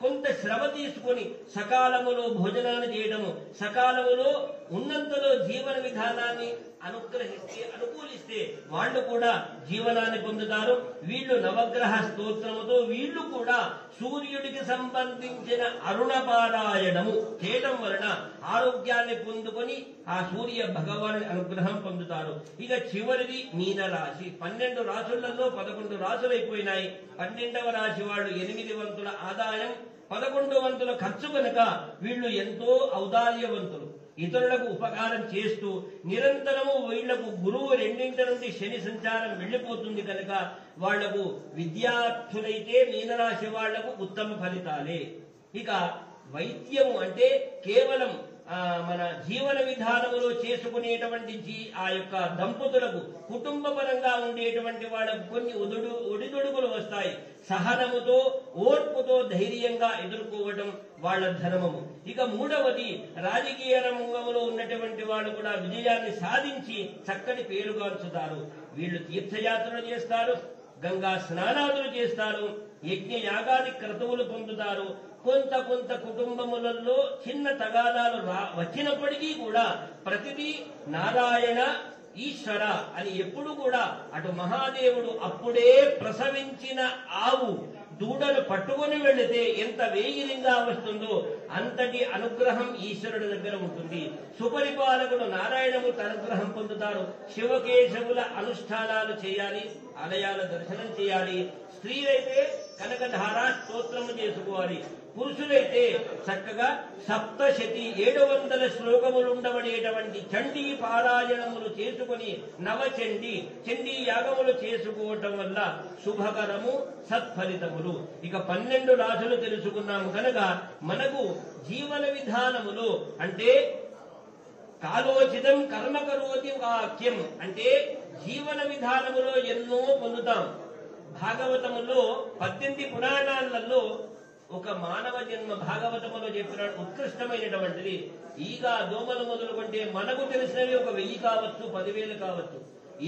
కొంత శ్రమ తీసుకుని సకాలములో భోజనాన్ని చేయడము, సకాలములో ఉన్నంతలో జీవన విధానాన్ని అనుకూలిస్తే వాళ్ళు కూడా జీవనాన్ని పొందుతారు. వీళ్ళు నవగ్రహ స్తోత్రముతో వీళ్ళు కూడా సూర్యుడికి సంబంధించిన అరుణపారాయణము చేయడం వలన ఆరోగ్యాన్ని పొందుకొని ఆ సూర్య భగవాని అనుగ్రహం పొందుతారు. ఇక చివరిది మీనరాశి. 12 రాశులలో 11 రాశులు అయిపోయినాయి. 12వ రాశి వాళ్ళు 8 వంతుల ఆదాయం, 11 వంతుల ఖర్చు కనుక వీళ్ళు ఎంతో ఔదార్యవంతులు. ఇతరులకు ఉపకారం చేస్తూ నిరంతరము వీళ్లకు గురువు 2 నుండి శని సంచారం వెళ్లిపోతుంది కనుక వాళ్లకు విద్యార్థులైతే మీనరాశి వాళ్లకు ఉత్తమ ఫలితాలే. ఇక వైద్యము అంటే కేవలం మన జీవన విధానములో చేసుకునేటువంటి ఆ యొక్క దంపతులకు కుటుంబ పరంగా ఉండేటువంటి వాళ్ళకు కొన్ని ఒడిదుడుకులు వస్తాయి. సహనముతో ఓర్పుతో ధైర్యంగా ఎదుర్కోవడం వాళ్ళ ధర్మము. ఇక 3వది రాజకీయ రంగంలో ఉన్నటువంటి వాళ్ళు కూడా విజయాన్ని సాధించి చక్కటి పేరుగాంచుతారు. వీళ్ళు తీర్థయాత్రలు చేస్తారు, గంగా స్నానాదులు చేస్తారు, యజ్ఞ యాగాది క్రతువులు పొందుతారు. కొంత కుటుంబములలో చిన్న తగాదాలు వచ్చినప్పటికీ కూడా ప్రతిదీ నారాయణ ఈశ్వర అని ఎప్పుడు కూడా అటు మహాదేవుడు అప్పుడే ప్రసవించిన ఆవు దూడను పట్టుకొని వెళితే ఎంత వేగిరంగా వస్తుందో అంతటి అనుగ్రహం ఈశ్వరుడి దగ్గర ఉంటుంది. సుపరిపాలకుడు నారాయణమూర్తి అనుగ్రహం పొందుతారు. శివకేశవుల అనుష్ఠానాలు చేయాలి, ఆలయాల దర్శనం చేయాలి. స్త్రీలైతే కనకధారా స్తోత్రము చేసుకోవాలి. పురుషులైతే చక్కగా సప్తశతి 700 శ్లోకములు ఉండబడేటువంటి చండీ పారాయణములు చేసుకుని చండీ యాగములు చేసుకోవటం వల్ల శుభకరము, సత్ఫలితములు. ఇక 12 రాజులు తెలుసుకున్నాము కనుక మనకు జీవన విధానములు అంటే కాలోచితం కర్మ కరోతి వాక్యం అంటే జీవన విధానములో ఎన్నో పొందుతాం. భాగవతములో 18 పురాణాలలో ఒక మానవ జన్మ భాగవతములో చెప్పినాడు ఉత్కృష్టమైనటువంటిది. ఈగ దోమలు మొదలుకుంటే మనకు తెలిసినవి ఒక 1000 కావచ్చు, 10,000 కావచ్చు.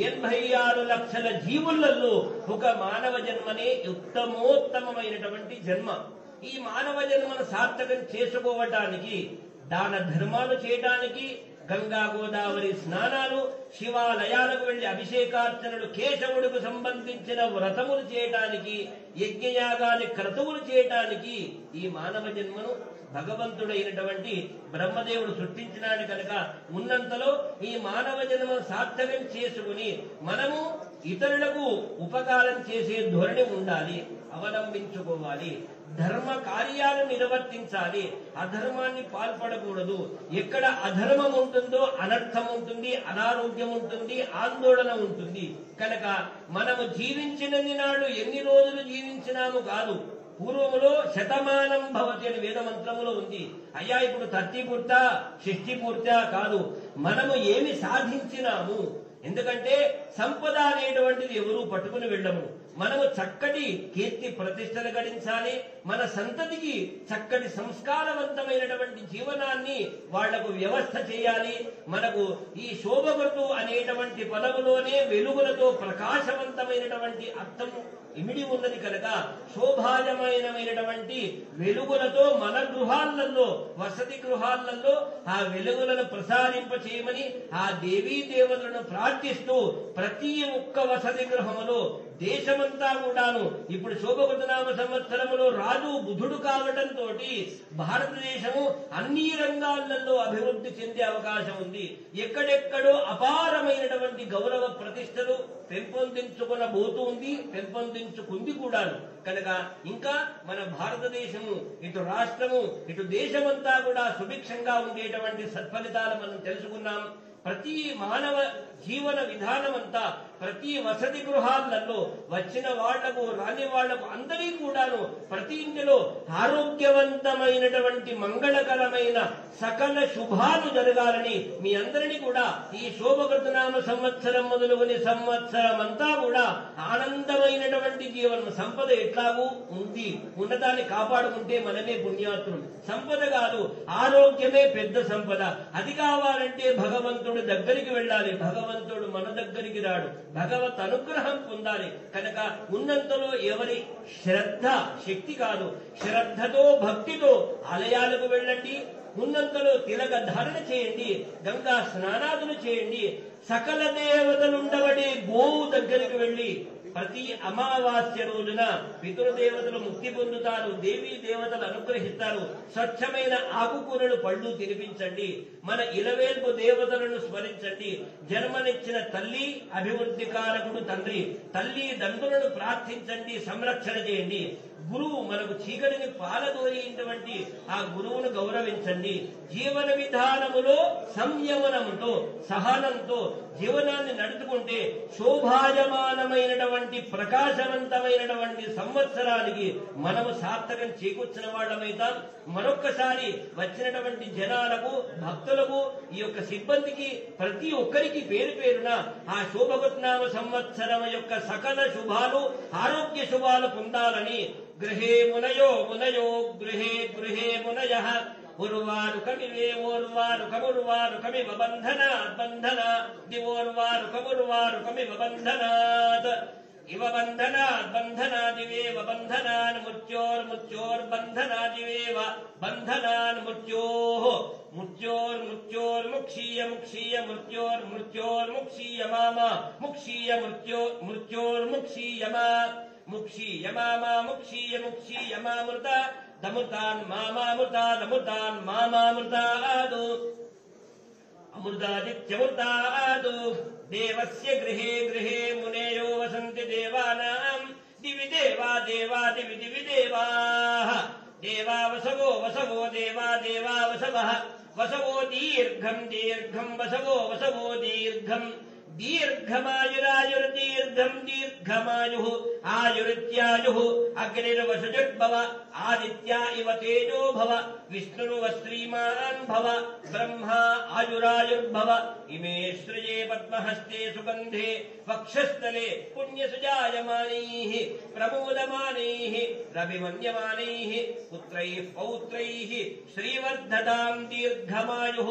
86 లక్షల జీవులలో ఒక మానవ జన్మనే ఉత్తమోత్తమైనటువంటి జన్మ. ఈ మానవ జన్మను సార్థకం చేసుకోవటానికి దాన ధర్మాలు చేయటానికి గంగా గోదావరి స్నానాలు, శివాలయాలకు వెళ్లి అభిషేకార్చనలు, కేశవుడికి సంబంధించిన వ్రతములు చేయటానికి, యజ్ఞయాగాది క్రతువులు చేయటానికి ఈ మానవ జన్మను భగవంతుడైనటువంటి బ్రహ్మదేవుడు సృష్టించినాడు కనుక ఉన్నంతలో ఈ మానవ జన్మను సార్థకం చేసుకుని మనము ఇతరులకు ఉపకారం చేసే ధోరణి ఉండాలి, అవలంబించుకోవాలి. ధర్మ కార్యాలు నిర్వర్తించాలి, అధర్మాన్ని పాల్పడకూడదు. ఎక్కడ అధర్మం ఉంటుందో అనర్థం ఉంటుంది, అనారోగ్యం ఉంటుంది, ఆందోళన ఉంటుంది. కనుక మనము జీవించినది నాడు ఎన్ని రోజులు జీవించినాము కాదు. పూర్వములో శతమానం భవతి అని వేద మంత్రములో ఉంది. అయ్యా ఇప్పుడు 30 పూర్తా 60 పూర్తా కాదు, మనము ఏమి సాధించినాము. ఎందుకంటే సంపద అనేటువంటిది ఎవరూ పట్టుకుని వెళ్ళము. మనము చక్కటి కీర్తి ప్రతిష్టలు గడించాలి, మన సంతతికి చక్కటి సంస్కారవంతమైనటువంటి జీవనాన్ని వాళ్లకు వ్యవస్థ చేయాలి. మనకు ఈ శోభకృతు అనేటువంటి పదములోనే వెలుగులతో ప్రకాశవంతమైనటువంటి అర్థం ఇమిడి ఉన్నది కనుక శోభాయమైనటువంటి వెలుగులతో మన గృహాలలో, వసతి గృహాలలో ఆ వెలుగులను ప్రసారింప చేయమని ఆ దేవీ దేవతలను ప్రార్థిస్తూ ప్రతి ఒక్క వసతి గృహములో దేశమంతా కూడాను ఇప్పుడు శోభకృతనామ సంవత్సరములో రాజు బుధుడు కావడంతో భారతదేశము అన్ని రంగాలలో అభివృద్ధి చెందే అవకాశం ఉంది. ఎక్కడెక్కడో అపారమైనటువంటి గౌరవ ప్రతిష్టలు పెంపొందించుకునబోతూ ఉంది, పెంపొందించుకుంది కూడాను. కనుక ఇంకా మన భారతదేశము ఇటు రాష్ట్రము ఇటు దేశమంతా కూడా సుభిక్షంగా ఉండేటువంటి సత్ఫలితాలు మనం తెలుసుకున్నాం. ప్రతి మానవ జీవన విధానమంతా ప్రతి వసతి గృహాలలో వచ్చిన వాళ్లకు రాని వాళ్లకు అందరికీ కూడాను ప్రతి ఇంటిలో ఆరోగ్యవంతమైనటువంటి మంగళకరమైన సకల శుభాలు జరగాలని మీ అందరినీ కూడా ఈ శోభకృతనామ సంవత్సరం మొదలుకొని సంవత్సరం అంతా కూడా ఆనందమైనటువంటి జీవనం. సంపద ఎట్లాగూ ఉంది, ఉన్నదాన్ని కాపాడుకుంటే మనమే పుణ్యాత్రులు. సంపద కాదు, ఆరోగ్యమే పెద్ద సంపద. అది కావాలంటే భగవంతుడు దగ్గరికి వెళ్ళాలి, భగవంతుడు మన దగ్గరికి రాడు. భగవత్ అనుగ్రహం పొందాలి. కనుక ఉన్నంతలో ఎవరి శ్రద్ధ శక్తి కాదు, శ్రద్ధతో భక్తితో ఆలయాలకు వెళ్ళండి. ఉన్నంతలో తిలక ధారణ చేయండి, గంగా స్నానాదులు చేయండి. సకల దేవతలుండబడే గోవు దగ్గరికి వెళ్లి ప్రతి అమావాస్య రోజున పితృదేవతలు ముక్తి పొందుతారు, దేవీ దేవతలు అనుగ్రహిస్తారు. స్వచ్ఛమైన ఆకుకూరలు పళ్ళు తినిపించండి. మన ఇలవేల్పు దేవతలను స్మరించండి. జన్మనిచ్చిన తల్లి, అభివృద్ధి కారకుడు తండ్రి, తల్లి దండ్రులను ప్రార్థించండి, సంరక్షణ చేయండి. గురువు మనకు చీకటిని పాలదోరినటువంటి ఆ గురువును గౌరవించండి. జీవన విధానములో సంయమనముతో సహనంతో జీవనాన్ని నడుచుకుంటే శోభాయమానమైనటువంటి ప్రకాశవంతమైనటువంటి సంవత్సరానికి మనము సార్థకం చేకూర్చిన వాళ్ళమైతాం. మరొక్కసారి వచ్చినటువంటి జనాలకు, భక్తులకు, ఈ యొక్క సిబ్బందికి ప్రతి ఒక్కరికి పేరు పేరున ఆ శోభకృతనామ సంవత్సరం యొక్క సకల శుభాలు, ఆరోగ్య శుభాలు పొందాలని గృహే మునయో మునయో గృహే గృహే మునయః ఉర్వారుకమివే ఓర్వారుకముర్వారుకమివ బంధనాత్ బంధన దివోర్వారుకముర్వారుకమివ బంధనాత్ ఇవ బంధనాత్ బంధనాదివేవ బంధనాన్ మృత్యోర్మృత్యోర్బంధనాదివేవ బంధనాన్ మృత్యోః మృత్యోర్మృత్యోర్ముక్షీయ ముక్షీయ మృత్యోర్మృత్యోర్ముక్షీయ మామ ముక్షీయ మృత్యోర్ముక్షీయ మా ముక్షీయ మామాముక్షీయ ముక్షీయ మామృత దమృతాన్ మామామృతాదమృతాన్ మామామృతాదు అమృతాదిత్యమృతాదు దేవస్య గృహే గృహే మునేయో వసంతి దేవానాం దివి దేవా దేవా దివి దివి దేవాః దేవా వసవో వసవో దేవా దేవా వసవః వసవో దీర్ఘం దీర్ఘం వసవో వసవో దీర్ఘం దీర్ఘమాయురాయుర్దీర్ఘం దీర్ఘమాయుః ఆయురిత్యాయుః అగ్నిర్వసుజుర్భవ ఆదిత్యా ఇవ తేజో భవ విష్ణుర్వ శ్రీమాన్ భవ బ్రహ్మా ఆయురాయుర్భవ ఇమే శ్రియే పద్మహస్తే సుగంధే వక్షస్థలే పుణ్యసుజాయమానైః ప్రమోదమానైః రవిమన్యమానైః పుత్రైః పౌత్రైః శ్రీవర్ధతాం దీర్ఘమాయుః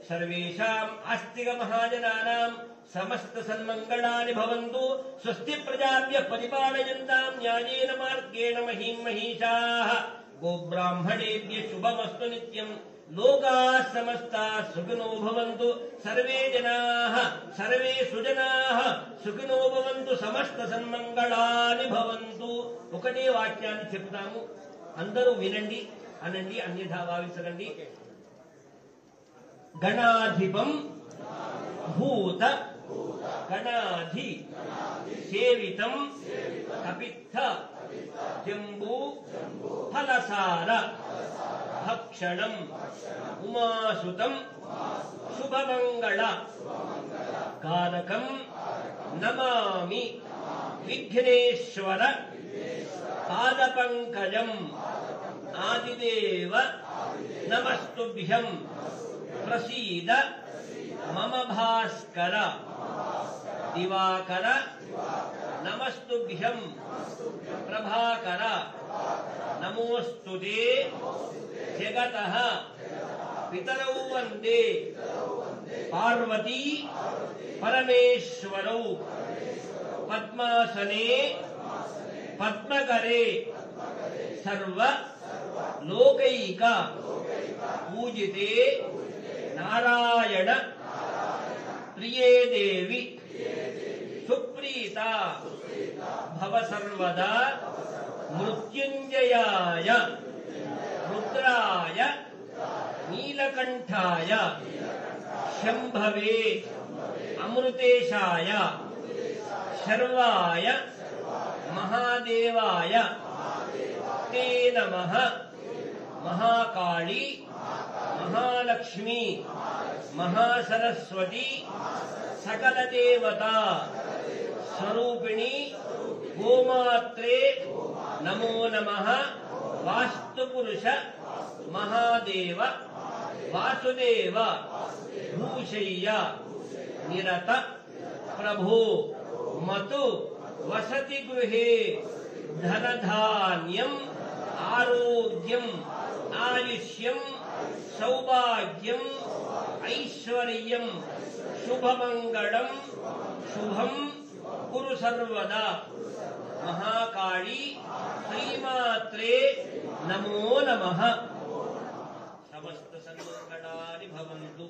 సర్వేషాం ఆస్తిక మహాజనానాం సమస్త సన్మంగళాని భవంతు స్వస్తి ప్రజాభ్యః పరిపాలయంతాం న్యాయేన మార్గేణ మహీం మహీషాః గోబ్రాహ్మణేభ్యः శుభమస్తు నిత్యం లోకాः సమస్తాः సుఖినో భవంతు సర్వే జనాః సర్వే సుజనాః సుఖినో భవంతు సమస్త సన్మంగళాని భవంతు. ఒకటే వాక్యాన్ని చెప్తాము, అందరూ వినండి, అనండి, అన్యథా భావించకండి. గణాధిపం భూత గణాధి సేవితం కపిత్థ జంబూ ఫలసార భక్షణం ఉమాసుతం శుభమంగళ కారకం నమామి విఘ్నేశ్వర పాదపంకజం ఆదిదేవ నమస్తుభ్యం ప్రసీద మమ భాస్కర దివాకర నమస్తుభ్యం ప్రభాకర నమోస్తుతే జగతః పితరౌ వందే పార్వతీ పరమేశ్వరౌ పద్మాసనే పద్మకరే సర్వ లోకైక పూజితే నారాయణ ప్రియే దేవి సుప్రీత భవ సర్వదా మృత్యుంజయాయ రుద్రాయ నీలకంఠాయ శంభవే అమృతేశాయ శర్వాయ మహాదేవాయ తే నమః. మహాకాళీ మహాలక్ష్మి మహాసరస్వతి సకల దేవతా స్వరూపిణి గోమాత్రే నమో నమః. వాస్తుపురుష మహాదేవ వాసుదేవ భూషయ్య నిరత ప్రభో మతు వసతి గృహే ధనధాన్యం ఆరోగ్యం ఆయుష్యం సౌభాగ్యం ఐశ్వర్యం శుభమంగళం శుభం కురు సర్వదా. మహాకాళీ శ్రీమాత్రే నమో నమః. సమస్త సన్మంగళాని భవంతు.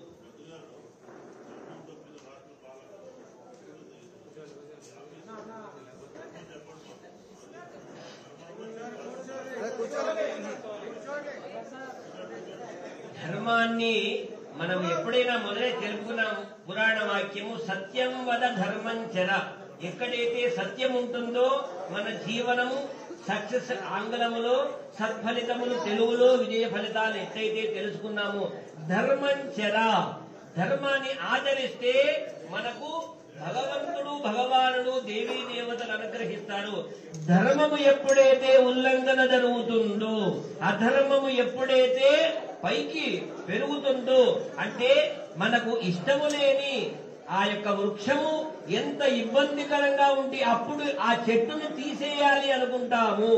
ధర్మాన్ని మనం ఎప్పుడైనా మొదలై తెలుపుకున్నాం. పురాణ వాక్యము సత్యం వద ధర్మం చర. ఎక్కడైతే సత్యం ఉంటుందో మన జీవనము సక్సెస్. ఆంగ్లములో సత్ఫలితములు, తెలుగులో విజయ ఫలితాలు ఎట్లయితే తెలుసుకున్నాము. ధర్మం చర, ధర్మాన్ని ఆచరిస్తే మనకు భగవంతుడు భగవానుడు దేవీ దేవతలు అనుగ్రహిస్తారు. ధర్మము ఎప్పుడైతే ఉల్లంఘన జరుగుతుందో, అధర్మము ఎప్పుడైతే పైకి పెరుగుతుందో, అంటే మనకు ఇష్టము లేని ఆ యొక్క వృక్షము ఎంత ఇబ్బందికరంగా ఉండి అప్పుడు ఆ చెట్టును తీసేయాలి అనుకుంటాము.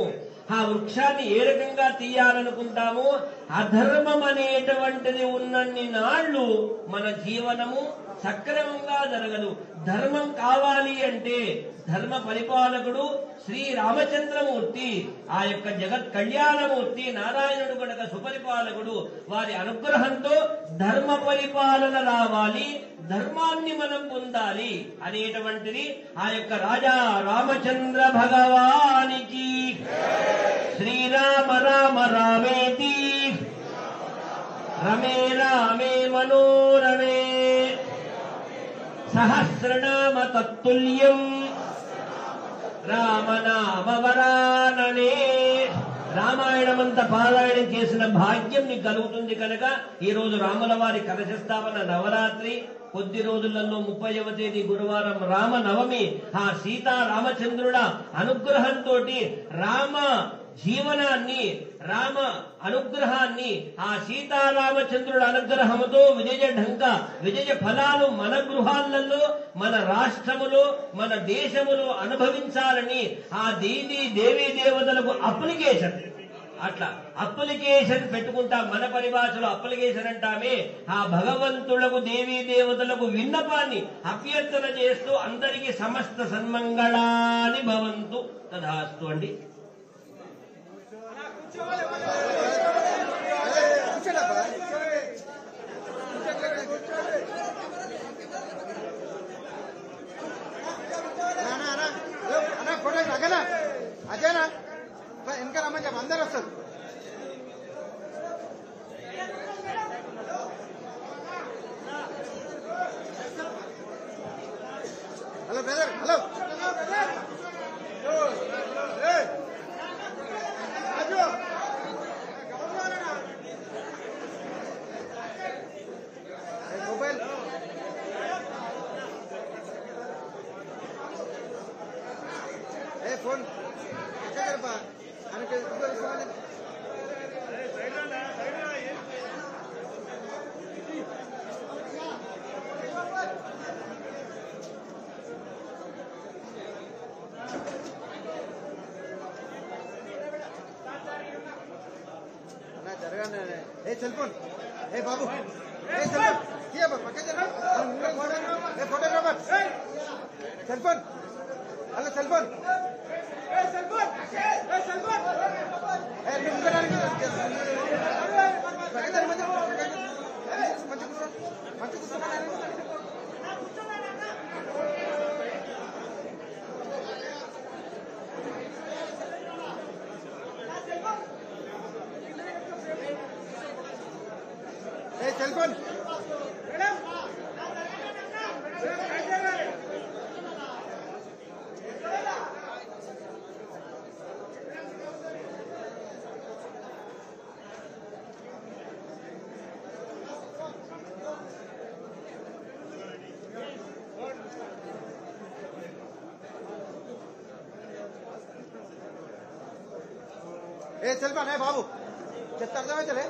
ఆ వృక్షాన్ని ఏ రకంగా తీయాలనుకుంటాము. అధర్మం అనేటువంటిది ఉన్నన్ని నాళ్లు మన జీవనము సక్రమంగా జరగదు. ధర్మం కావాలి అంటే ధర్మ పరిపాలకుడు శ్రీ రామచంద్రమూర్తి, ఆ యొక్క జగత్ కళ్యాణమూర్తి నారాయణుడు కనుక సుపరిపాలకుడు, వారి అనుగ్రహంతో ధర్మ పరిపాలన రావాలి, ధర్మాన్ని మనం పొందాలి అనేటువంటిది ఆ యొక్క రాజా రామచంద్ర భగవానికి. శ్రీరామ రామ రామేతి రమే రామే మనోరమే సహస్రనామ తత్తుల్యం రామనామ వరాననే. రామాయణమంతా పారాయణం చేసిన భాగ్యం నీకు కలుగుతుంది కనుక ఈ రోజు రాముల వారి కలశ స్థాపన నవరాత్రి. కొద్ది రోజులలో 30వ తేదీ గురువారం రామ నవమి. ఆ సీతారామచంద్రుల అనుగ్రహంతో రామ జీవనాన్ని, రామ అనుగ్రహాన్ని, ఆ సీతారామచంద్రుల అనుగ్రహముతో విజయ ఫలాలు మన గృహాలలో, మన రాష్ట్రములో, మన దేశములో అనుభవించాలని ఆ దేవీ దేవతలకు అప్లికేషన్, అట్లా అప్లికేషన్ పెట్టుకుంటాం. మన పరిభాషలో అప్లికేషన్ అంటామే. ఆ భగవంతులకు దేవీ దేవతలకు విన్నపాన్ని అభ్యర్థన చేస్తూ అందరికీ సమస్త సన్మంగళాని భవంతు తదాస్తు అండి. అదేనా ఇంకా రమ్మని చెప్పి అందరు వస్తారు. Hello brother, hello mobile phone జరగానే. ఏ సెల్ ఫోన్, ఏ బాబు, ఏ సెల్ ఫోన్ పక్క ఫోటోగ్రాఫర్ సెల్ ఫోన్, అలా సెల్ ఫోన్ సెల్ ఫోన్ ఏ సెల్ ఫోన్, ఏ బాబు చెప్తే అర్థమైతే.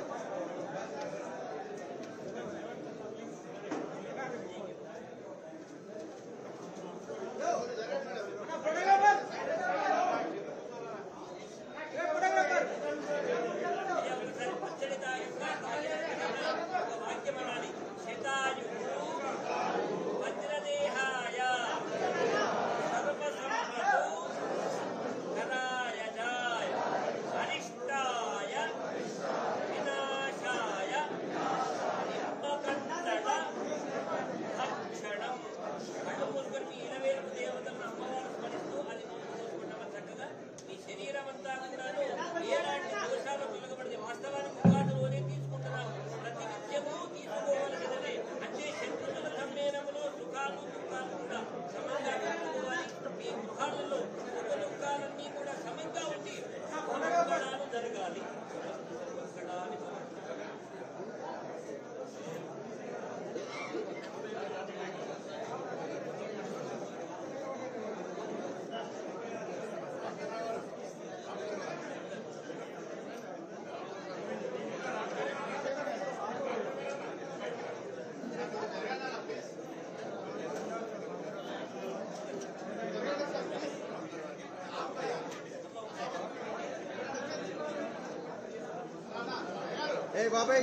ఏ బాబాయ్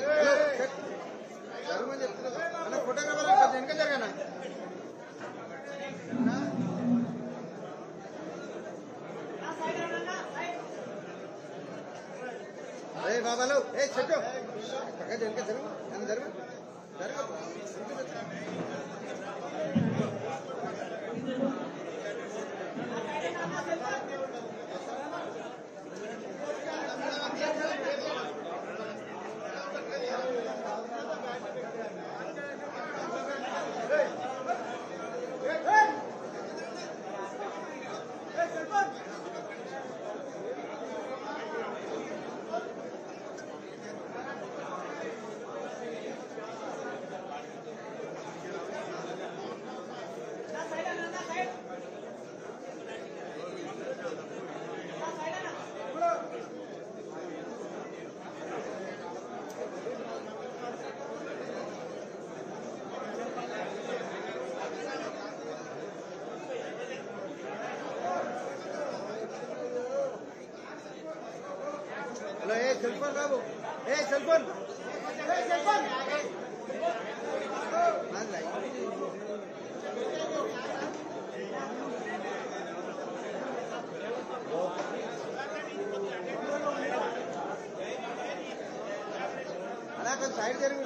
జరగమని చెప్తున్నా. ఫోటోగ్రాఫర్ వెనక జరగనా ఏ బాబాలు ఏ చెట్టు పక్క వెనక జరుగు జరుగు జరుగు హలో ఏ సెల్ ఫోన్ బాబు ఏ సెల్ ఫోన్ సెల్ ఫోన్ అలా కొంచెం సైడ్ జరుగు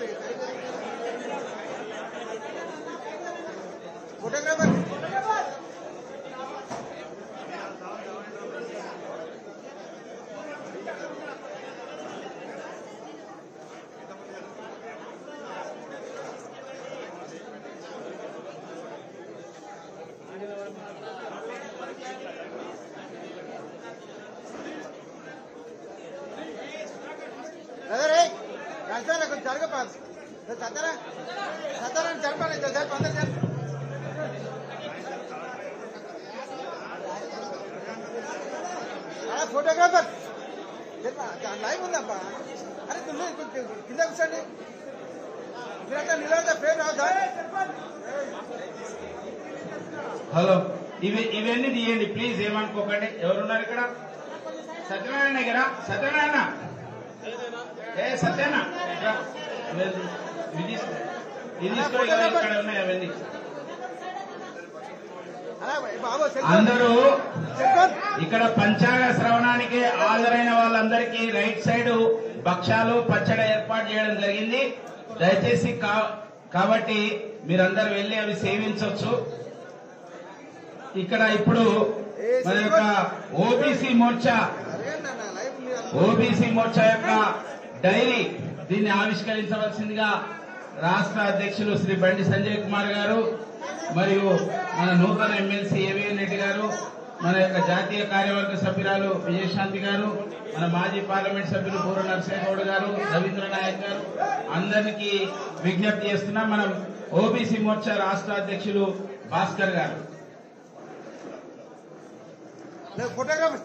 ఫోటోగ్రాఫర్ అదే రాజధాని కొంచెం జరగపా సతారా సతారా జరపాలి జరప అందరు జరప ఫోటోగ్రాఫర్ లైవ్ ఉందప్పా అరే తుమ్మి కొంచెం కింద కూర్చోండి మీరంతా నిలబడితే పేరు రావద్దా హలో ఇవన్నీ తీయండి ప్లీజ్ ఏమనుకోకండి ఎవరున్నారు ఇక్కడ సత్యనారాయణ దగ్గర సత్యనారాయణ ఏ సత్యనా ఇది తీసుకో ఇక్కడ ఉన్నాయి అవన్నీ అందరూ ఇక్కడ పంచాంగ శ్రవణానికి హాజరైన వాళ్ళందరికీ రైట్ సైడ్ భక్ష్యాలు పచ్చడి ఏర్పాటు చేయడం జరిగింది దయచేసి కాబట్టి మీరందరూ వెళ్లి అవి సేవించవచ్చు ఇక్కడ ఇప్పుడు మన యొక్క ఓబీసీ మోర్చా యొక్క డైరీ దీన్ని ఆవిష్కరించవలసిందిగా రాష్ట్ర అధ్యక్షులు శ్రీ బండి సంజయ్ కుమార్ గారు మరియు మన నూతన ఎమ్మెల్సీ ఏవిఎన్ రెడ్డి గారు మన యొక్క జాతీయ కార్యవర్గ సభ్యురాలు విజయశాంతి గారు మన మాజీ పార్లమెంట్ సభ్యులు పూర్వ నరసింహగౌడ్ గారు రవీంద్ర నాయక్ గారు అందరికీ విజ్ఞప్తి చేస్తున్నాం. మనం ఓబీసీ మోర్చా రాష్ట్ర అధ్యక్షులు భాస్కర్ గారు ఫోటోగ్రాఫర్